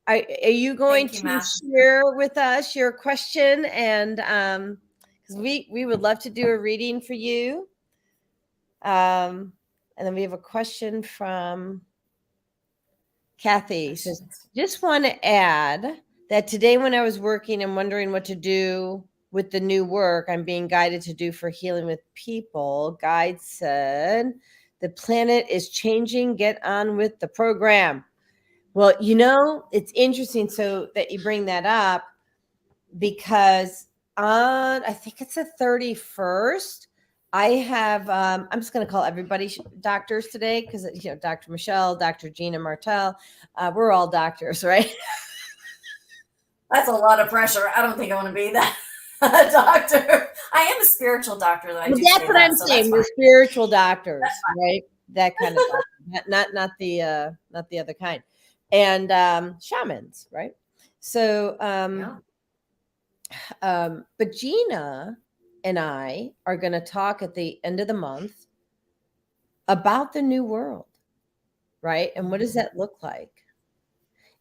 Are you going Thank you, to Matthew. share with us your question? And because we would love to do a reading for you. And then we have a question from Kathy. Says, just want to add that today when I was working and wondering what to do with the new work I'm being guided to do for healing with people, guide said, the planet is changing. Get on with the program. Well, it's interesting so that you bring that up because on, I think it's the 31st, I have, I'm just going to call everybody doctors today because, Dr. Michelle, Dr. Gina Martell, we're all doctors, right? That's a lot of pressure. I don't think I want to be that doctor. I am a spiritual doctor, though. I do That's say what that, I'm so saying. that's We're fine. spiritual doctors, right? That kind of doctor. not the other kind. And shamans, right? So Yeah. but Gina and I are going to talk at the end of the month about the new world, right? And what does that look like?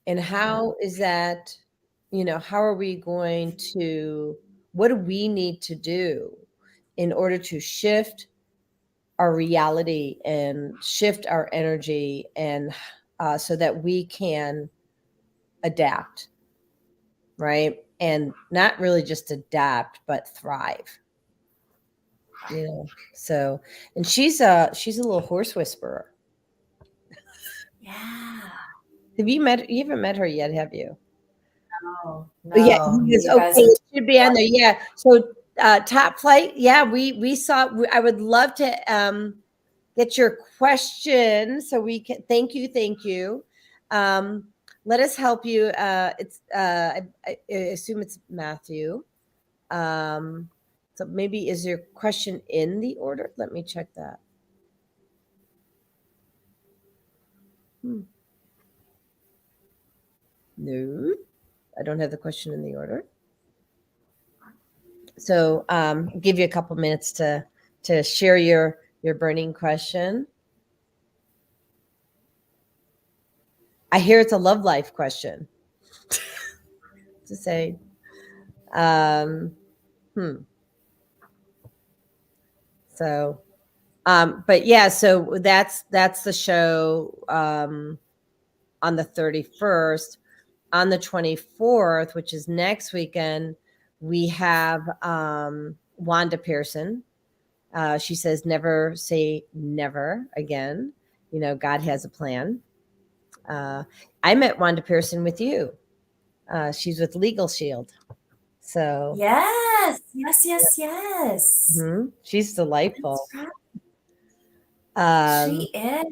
And how is that, how are we going to, what do we need to do in order to shift our reality and shift our energy and so that we can adapt, right? And not really just adapt, but thrive. So, and she's a little horse whisperer. Yeah. You haven't met her yet, have you? No. Yeah, No. he is. You Okay, guys are. it should be on there. Yeah. So top flight. Yeah, we saw. I would love to get your question so we can. Thank you. Let us help you. It's I assume it's Matthew. So maybe is your question in the order? Let me check that. No, I don't have the question in the order. So give you a couple minutes to share your burning question. I hear it's a love life question. To say, So, but yeah, so that's the show on the 31st. On the 24th, which is next weekend, we have Wanda Pearson. She says, never say never again. God has a plan. I met Wanda Pearson with you. She's with Legal Shield. So Yes. she's delightful. She is.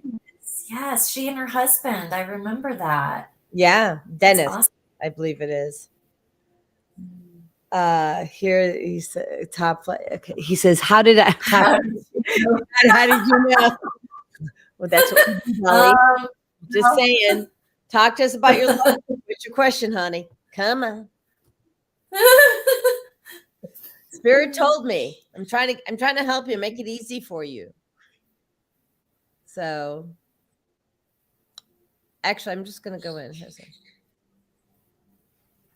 Yes, she and her husband. I remember that. Yeah, Dennis, awesome. I believe it is. Here he's top. Okay, he says, "How did I? How did you know?" Well, that's what we do, Holly. Just saying. Talk to us about your life. What's your question, honey? Come on. Spirit told me. I'm trying to help you, make it easy for you. So, actually, I'm just going to go in.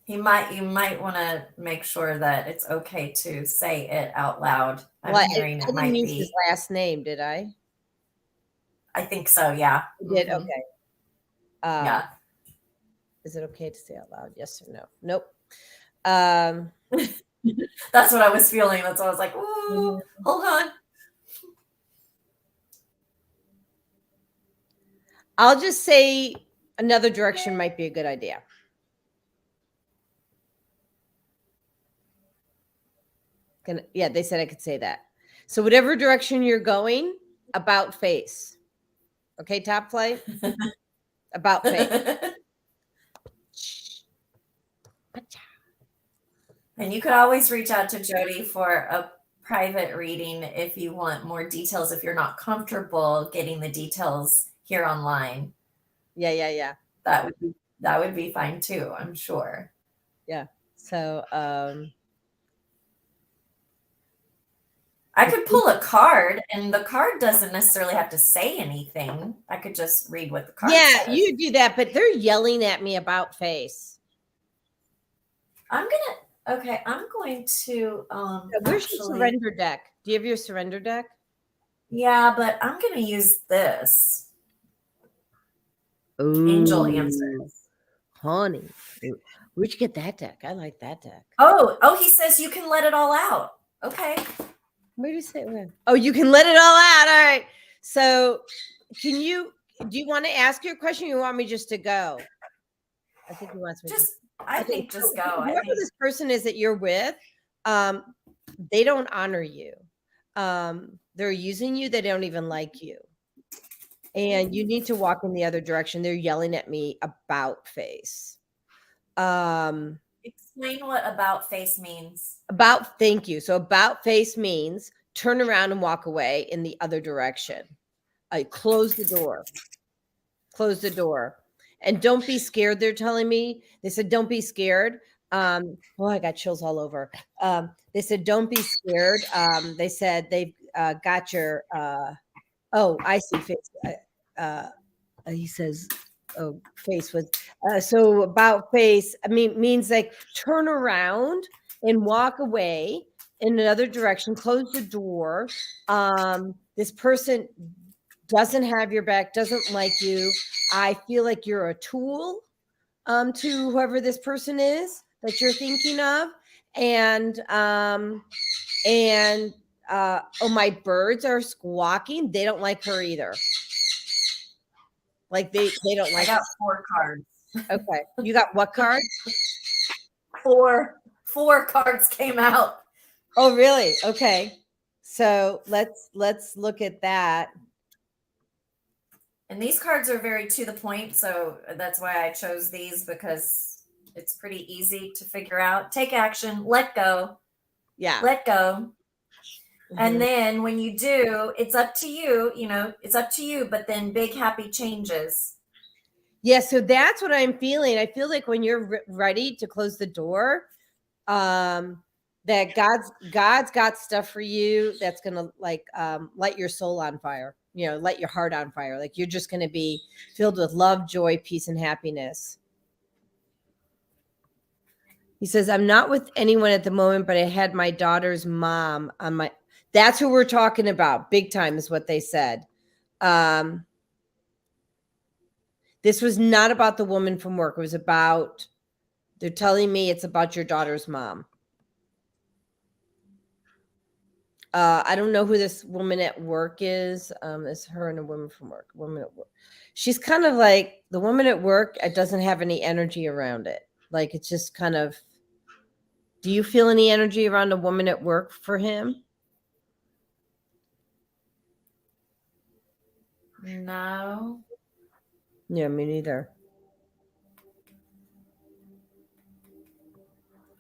You might want to make sure that it's okay to say it out loud. I'm hearing I it didn't might use be. his last name, did I? I think so. Yeah. You did. Okay. Yeah. Is it okay to say out loud? Yes or no? Nope. That's what I was feeling. That's why I was like, ooh, hold on. I'll just say another direction might be a good idea. Yeah, they said I could say that. So whatever direction you're going, about face. Okay, top flight? About face. And you could always reach out to Jodi for a private reading if you want more details, if you're not comfortable getting the details here online. Yeah. That would be fine too, I'm sure. Yeah. So, I could pull a card, and the card doesn't necessarily have to say anything. I could just read what the card yeah, says. you do that, but they're yelling at me about face. I'm going to Where's your actually, surrender deck? Do you have your surrender deck? yeah, but I'm gonna use this. Angel Ooh, answers. honey. Where'd you get that deck? I like that deck. Oh, he says you can let it all out. Okay. Where do you say when? Oh, you can let it all out. All right. So do you want to ask your question or you want me just to go? I think he wants me to. I Okay, think just so go. I whoever think this person is that you're with, they don't honor you. They're using you, they don't even like you. And you need to walk in the other direction. They're yelling at me about face. explain what about face means. Thank you. So about face means turn around and walk away in the other direction. Close the door. Close the door. And don't be scared, they're telling me. They said, don't be scared. I got chills all over. They said, don't be scared. They said they've got your, I see face. He says, oh, face was, so about face, I mean, means like turn around and walk away in another direction, close the door. This person doesn't have your back, doesn't like you. I feel like you're a tool to whoever this person is that you're thinking of. And my birds are squawking. They don't like her either. Like they don't like I got her. 4 cards. Okay. You got what card? 4 cards came out. Oh, really? Okay. So let's look at that. And these cards are very to the point, so that's why I chose these, because it's pretty easy to figure out. Take action, let go. Yeah. Let go. Mhm. And then when you do, it's up to you, it's up to you, but then big happy changes. Yeah, so that's what I'm feeling. I feel like when you're ready to close the door, that God's got stuff for you that's gonna light your soul on fire. Light your heart on fire. Like you're just gonna be filled with love, joy, peace, and happiness. He says, I'm not with anyone at the moment, but I had my daughter's mom on my. That's who we're talking about. Big time is what they said. This was not about the woman from work. It was about, they're telling me it's about your daughter's mom. I don't know who this woman at work is. It's her and a woman from work. Woman at work. She's kind of like the woman at work. It doesn't have any energy around it. Like it's just kind of. Do you feel any energy around a woman at work for him? No. Yeah, me neither.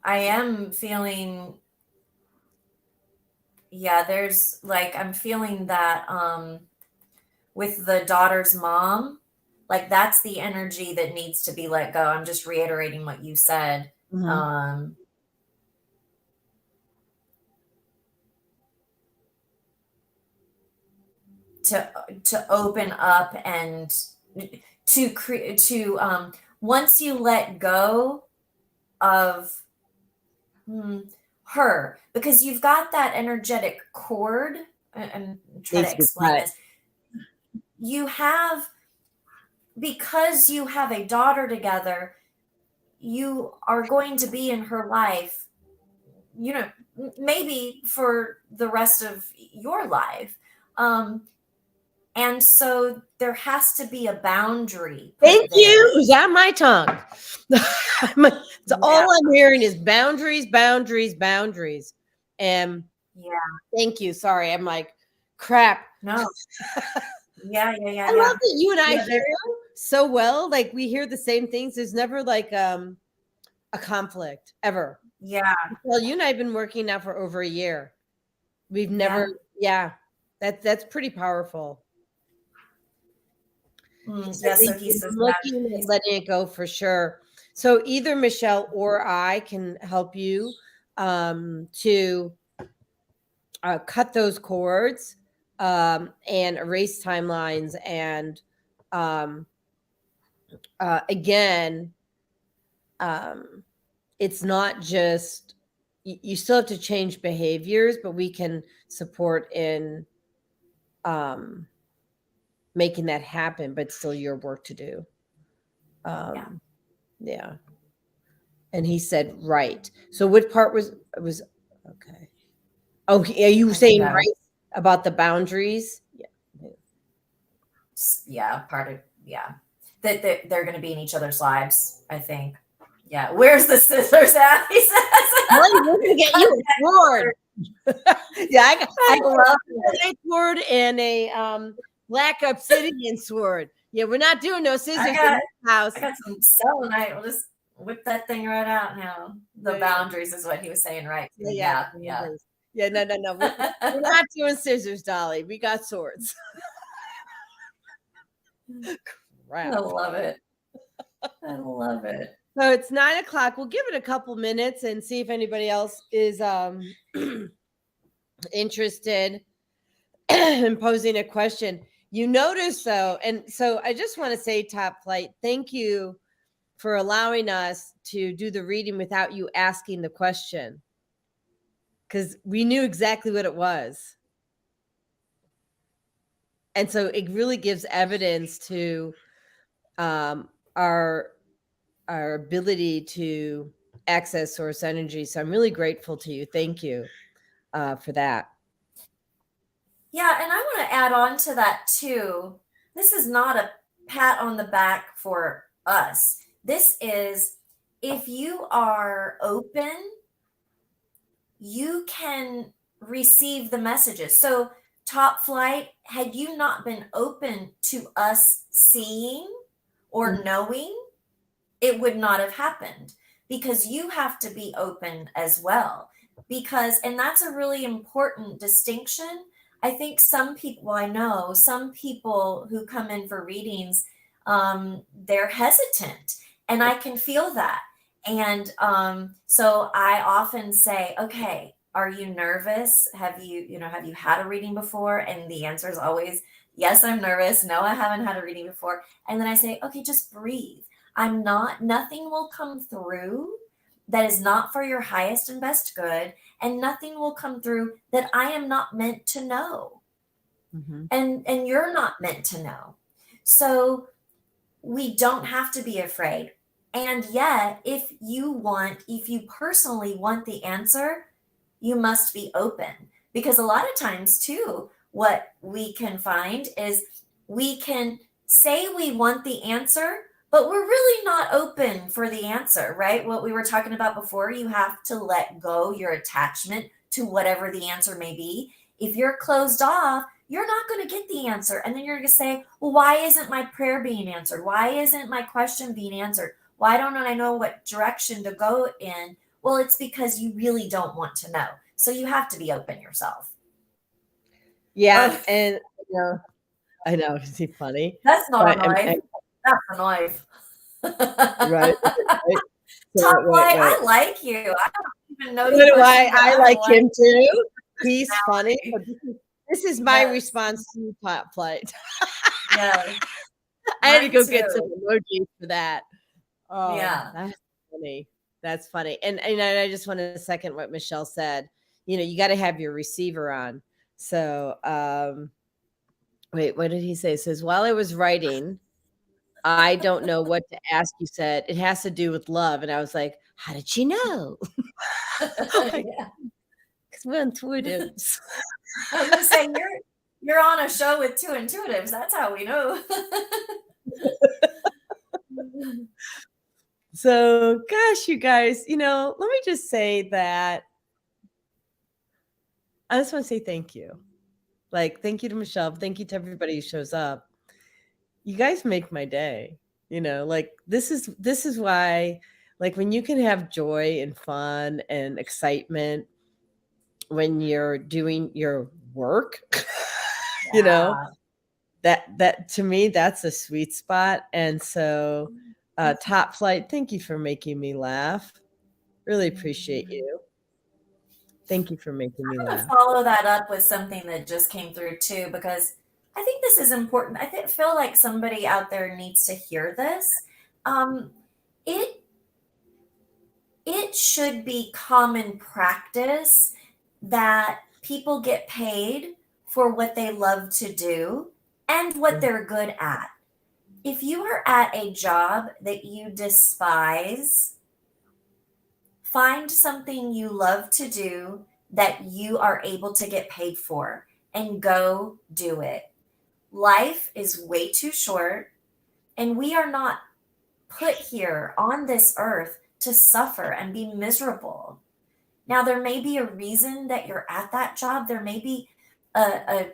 I am feeling, yeah, there's like, I'm feeling that with the daughter's mom, like that's the energy that needs to be let go. I'm just reiterating what you said. Mm-hmm. To open up and once you let go of her, because you've got that energetic cord. I'm trying to explain this. Because you have a daughter together, you are going to be in her life, maybe for the rest of your life. And so there has to be a boundary put Thank there. you. It was on my tongue. All I'm hearing is boundaries, boundaries, boundaries. And yeah. Thank you. Sorry. I'm like, crap. No. Yeah. I love that you and I hear so well. Like we hear the same things. There's never like a conflict ever. Yeah. Well, you and I have been working now for over a year. We've never, that's pretty powerful. He said Yeah, so he he's says looking and letting it go for sure. So either Michelle or I can help you to cut those cords and erase timelines. And um, again, it's not just, you still have to change behaviors, but we can support in um, making that happen, but still your work to do. yeah. Yeah. And he said, right. So what part was okay. Oh, are you I think saying that was, right about the boundaries? Yeah. yeah, part of, yeah. That they're going to be in each other's lives, I think. Yeah. Where's the scissors at? He says. Well, we're gonna get you a sword. Yeah, I I got love a sword and a black obsidian sword. Yeah, we're not doing no scissors in got this house. I got some selenite. We'll just whip that thing right out now. The Yeah, boundaries is what he was saying, right? yeah, Yeah, yeah. yeah. Yeah, no. We're not doing scissors, Dolly. We got swords. I Crap. love it. I love it. So it's 9 o'clock. We'll give it a couple minutes and see if anybody else is interested in posing a question. You notice though, and so I just want to say, Top Flight, thank you for allowing us to do the reading without you asking the question, because we knew exactly what it was. And so it really gives evidence to our ability to access source energy. So I'm really grateful to you. Thank you for that. Yeah, and I want to add on to that too. This is not a pat on the back for us. This is, if you are open, you can receive the messages. So, Top Flight, had you not been open to us seeing or knowing, it would not have happened, because you have to be open as well. Because, and that's a really important distinction. I think some people, well, I know some people who come in for readings, they're hesitant, and I can feel that. And so I often say, okay, are you nervous? Have you had a reading before? And the answer is always, yes, I'm nervous. No, I haven't had a reading before. And then I say, okay, just breathe. Nothing will come through that is not for your highest and best good, and nothing will come through that I am not meant to know. Mm-hmm. And you're not meant to know. So we don't have to be afraid. And yet, if you personally want the answer, you must be open. Because a lot of times, too, what we can find is we can say we want the answer, but we're really not open for the answer, right? What we were talking about before, you have to let go your attachment to whatever the answer may be. If you're closed off, you're not going to get the answer. And then you're going to say, well, why isn't my prayer being answered? Why isn't my question being answered? Why don't I know what direction to go in? Well, it's because you really don't want to know. So you have to be open yourself. Yeah. And I know. Is he funny? That's not a knife. That's a knife. Right. Top Flight, I like you. I don't even know you. I like him too. He's funny. This is my response to Top Flight. Yeah. I had to go get some emojis for that. Oh, yeah. That's funny. That's funny. And I just want to second what Michelle said. You got to have your receiver on. So, wait, what did he say? It says, while I was writing, I don't know what to ask. You said it has to do with love. And I was like, how did she know? Because we're intuitives. I was going to say, you're on a show with two intuitives. That's how we know. So, gosh, you guys, let me just say that I just want to say thank you. Like, thank you to Michelle. Thank you to everybody who shows up. You guys make my day. Like this is why, like, when you can have joy and fun and excitement when you're doing your work, Yeah. that to me, that's a sweet spot. And so, Top Flight, thank you for making me laugh. Really appreciate Mhm. you. Thank you for making me I'm going to laugh. follow that up with something that just came through too, because I think this is important. Feel like somebody out there needs to hear this. Um, it it should be common practice that people get paid for what they love to do and what they're good at. If you are at a job that you despise, find something you love to do that you are able to get paid for and go do it. Life is way too short, and we are not put here on this earth to suffer and be miserable. Now, there may be a reason that you're at that job. There may be a, a,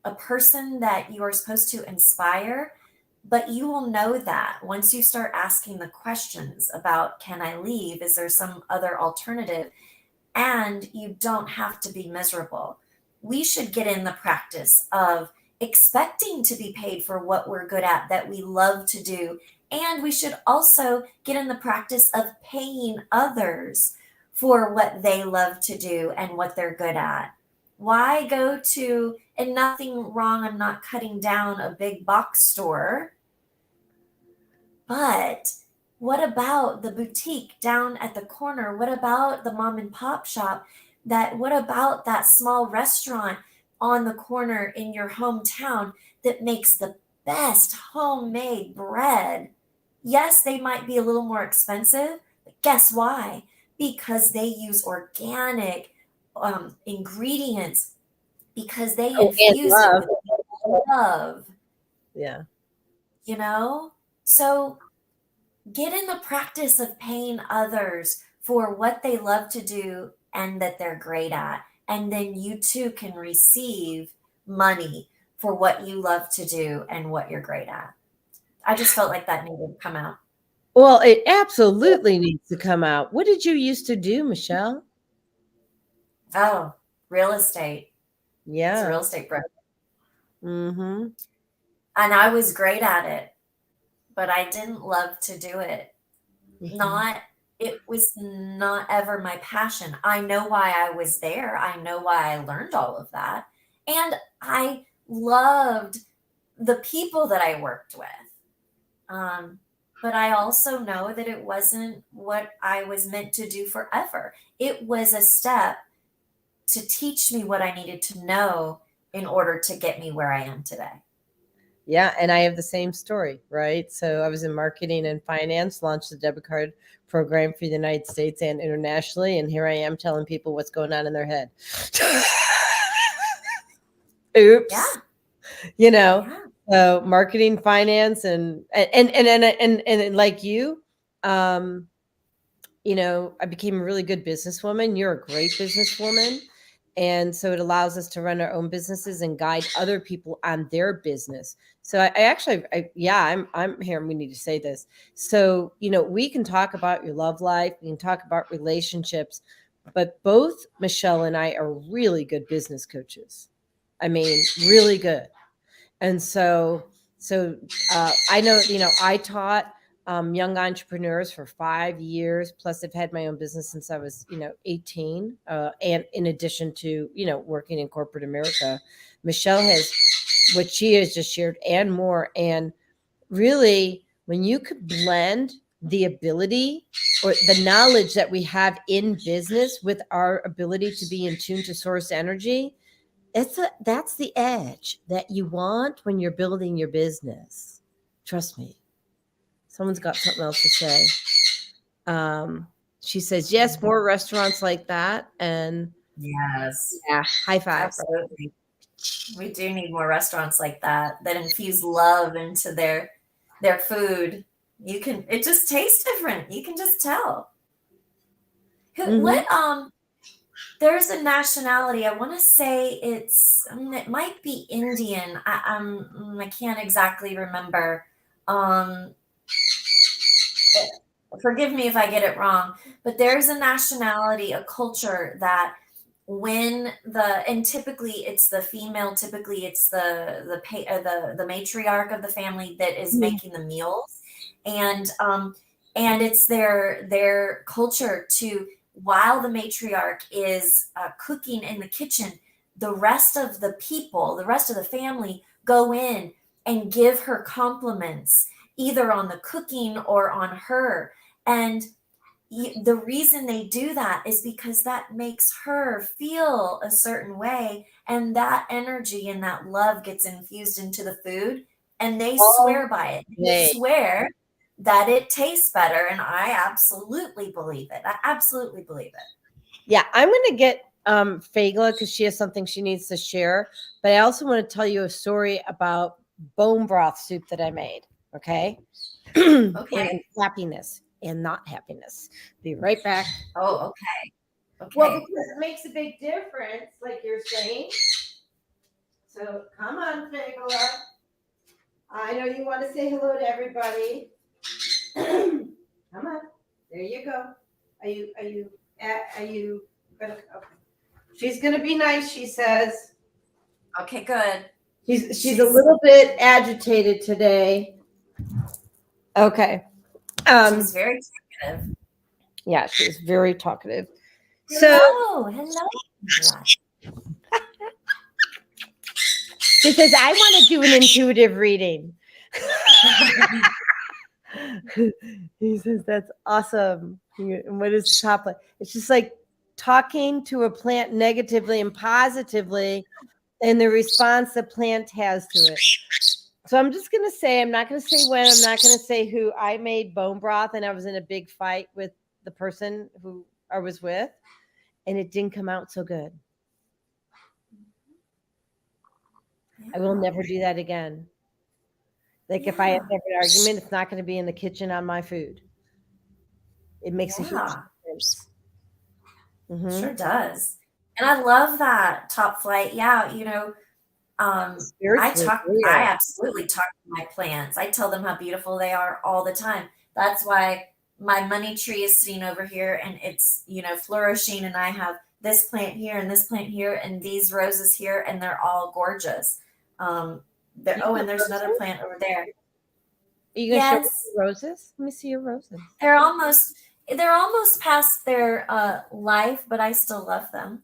a person that you are supposed to inspire, but you will know that once you start asking the questions about, can I leave? Is there some other alternative? And you don't have to be miserable. We should get in the practice of expecting to be paid for what we're good at, that we love to do. And we should also get in the practice of paying others for what they love to do and what they're good at. Why go to, and nothing wrong, I'm not cutting down a big box store, but what about the boutique down at the corner? What about the mom and pop shop? What about that small restaurant on the corner in your hometown that makes the best homemade bread? Yes, they might be a little more expensive, but guess why? Because they use organic ingredients, because they Oh, and infuse it love. with love, Yeah. you know? So get in the practice of paying others for what they love to do and that they're great at. And then you too can receive money for what you love to do and what you're great at. I just felt like that needed to come out. Well, it absolutely needs to come out. What did you used to do, Michelle? Oh, real estate. It's a Yeah. real estate broker. Mhm. And I was great at it, but I didn't love to do it. Mhm. Not, it was not ever my passion. I know why I was there. I know why I learned all of that. And I loved the people that I worked with. Um, but I also know that it wasn't what I was meant to do forever. It was a step to teach me what I needed to know in order to get me where I am today. Yeah, and I have the same story, right? So I was in marketing and finance, launched the debit card program for the United States and internationally, and here I am telling people what's going on in their head. Oops. Yeah, You know, yeah, so marketing, finance, and like you, um, I became a really good businesswoman. You're a great businesswoman. And so it allows us to run our own businesses and guide other people on their business. So I actually, yeah, I'm here and we need to say this. So, we can talk about your love life, we can talk about relationships, but both Michelle and I are really good business coaches. I mean, really good. And so I know, I taught young entrepreneurs for 5 years. Plus, I've had my own business since I was, 18. And in addition to, working in corporate America, Michelle has what she has just shared and more. And really, when you could blend the ability or the knowledge that we have in business with our ability to be in tune to source energy, that's the edge that you want when you're building your business. Trust me. Someone's got something else to say. Um, she says, yes, more restaurants like that. And yes, yeah, high five. absolutely. We do need more restaurants like that infuse love into their food. It just tastes different. You can just tell. Mm-hmm. There's a nationality. I want to say it might be Indian. I can't exactly remember. Um, Forgive me if I get it wrong, but there's a nationality, a culture that when and typically it's the female, typically it's the matriarch of the family that is Mhm. making the meals, and it's their culture to, while the matriarch is cooking in the kitchen, the rest of the people, the rest of the family go in and give her compliments either on the cooking or on her. And the reason they do that is because that makes her feel a certain way, and that energy and that love gets infused into the food, and they All swear by it. They day. swear that it tastes better, and I absolutely believe it. I absolutely believe it. Yeah, I'm gonna get Fagla because she has something she needs to share. But I also want to tell you a story about bone broth soup that I made. Okay. And Okay. happiness and not happiness. Be right back. Oh, okay. Well, Okay. because it makes a big difference, like you're saying. So come on, Fagla. I know you want to say hello to everybody. Come on. There you go. Are you gonna okay. She's gonna be nice, she says. Okay, good. She's a She's little bit agitated today. Okay. she's very talkative. Yeah, she's very talkative. So Hello, hello, Angela. she says, I want to do an intuitive reading. He says, that's awesome. And what is top? It's just like talking to a plant negatively and positively and the response the plant has to it. So I'm just going to say, I'm not going to say when, I'm not going to say who. I made bone broth and I was in a big fight with the person who I was with, and it didn't come out so good. I will Yeah, never do that again. Like if I have yeah, to have an argument, it's not going to be in the kitchen on my food. It makes a huge yeah. difference. Hmm. Sure does. And I love that top flight. Yeah, Spiritually I real. absolutely talk to my plants. I tell them how beautiful they are all the time. That's why my money tree is sitting over here and it's, flourishing, and I have this plant here and this plant here and these roses here, and they're all gorgeous. Do you oh, have and there's another roses? plant over there. Are you going to show us Yes, your roses? Let me see your roses. they're almost they're almost past their life, but I still love them.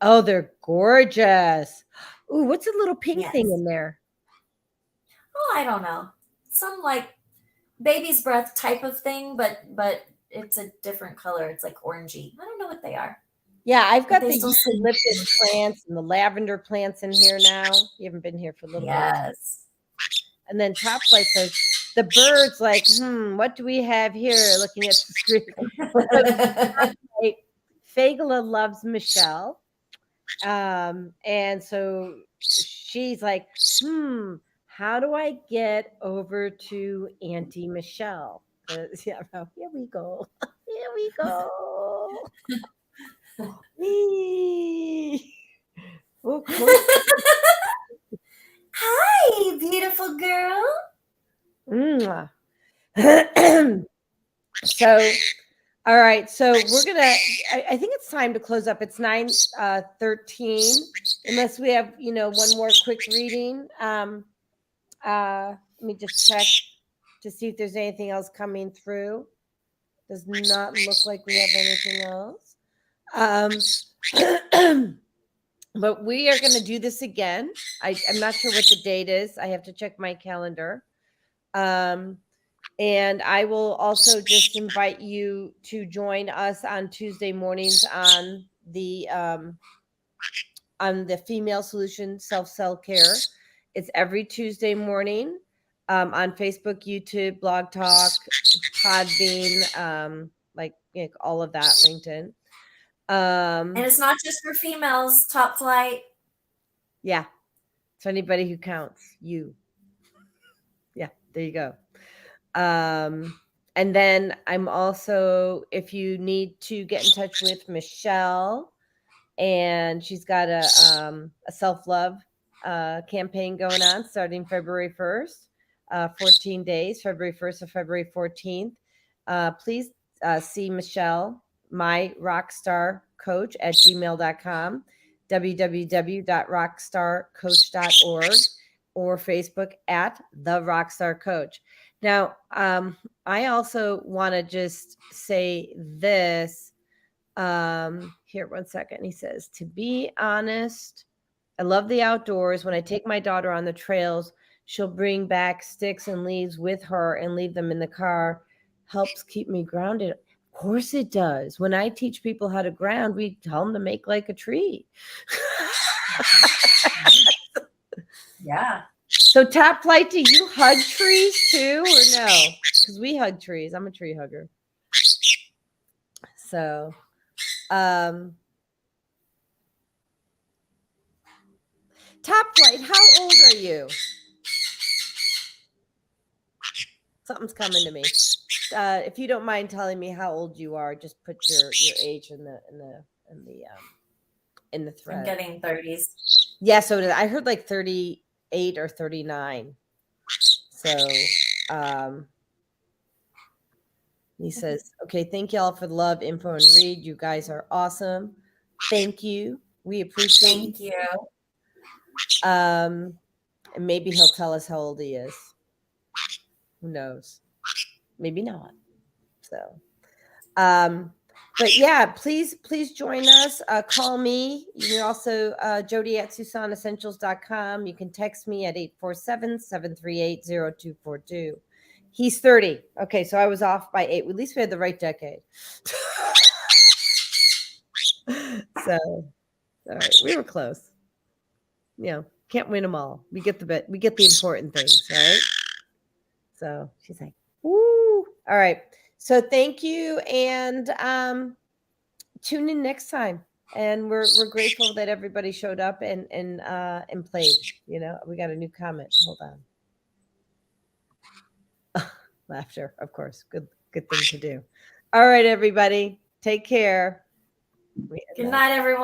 Oh, they're gorgeous. Ooh, what's a little pink thing Yes. in there? Oh, I don't know. Some like baby's breath type of thing, but it's a different color. It's like orangey. I don't know what they are, Yeah, I've but got they the still seem eucalyptus beautiful. plants and the lavender plants in here now. You haven't been here for a little bit. Yes. And then Top Flight says, the bird's like, what do we have here? Looking at the screen. Right. Fagala loves Michelle. And so she's like, how do I get over to Auntie Michelle? 'Cause, yeah, well, here we go. Here we go. Whee! Oh, close. Hi, beautiful girl. Mwah. So, all right. So we're gonna. I think it's time to close up. It's 9:13. Unless we have, one more quick reading. Let me just check to see if there's anything else coming through. Does not look like we have anything else. But we are going to do this again. I'm not sure what the date is. I have to check my calendar. And I will also just invite you to join us on Tuesday mornings on the Female Solution Self Care. It's every Tuesday morning on Facebook, YouTube, Blog Talk, Podbean, all of that, LinkedIn. And it's not just for females, top flight. Yeah, so anybody who counts, you. Yeah, there you go. And then I'm also, if you need to get in touch with Michelle, and she's got a self-love campaign going on starting February 1st, 14 days, February 1st to February 14th. Please see Michelle, my Rockstar rockstarcoach@gmail.com, www.rockstarcoach.org, or Facebook at The Rockstar Coach. Now, I also want to just say this. Here, one second. He says, to be honest, I love the outdoors. When I take my daughter on the trails, she'll bring back sticks and leaves with her and leave them in the car. Helps keep me grounded. Of course it does. When I teach people how to ground, we tell them to make like a tree. Yeah. So Top Flight, do you hug trees too or no? Because we hug trees. I'm a tree hugger. So Top Flight, how old are you? Something's coming to me. If you don't mind telling me how old you are, just put your age in the thread. I'm getting 30s. Yeah, so did I. Heard like 38 or 39. So he says, okay, thank y'all for the love, info, and read. You guys are awesome. Thank you. We appreciate Thank you. And maybe he'll tell us how old he is. Who knows? Maybe not. So but yeah, please join us. Call me. You can also Jodi at SusonEssentials.com. You can text me at 847-738-0242. He's 30. Okay, so I was off by 8. At least we had the right decade. So, all right, we were close. You know, can't win them all. We get the important things, right? So she's like, "Woo!" All right. So thank you, and tune in next time. And we're grateful that everybody showed up and played. You know, we got a new comment. Hold on. Laughter, of course. Good thing to do. All right, everybody. Take care. Good night, everyone.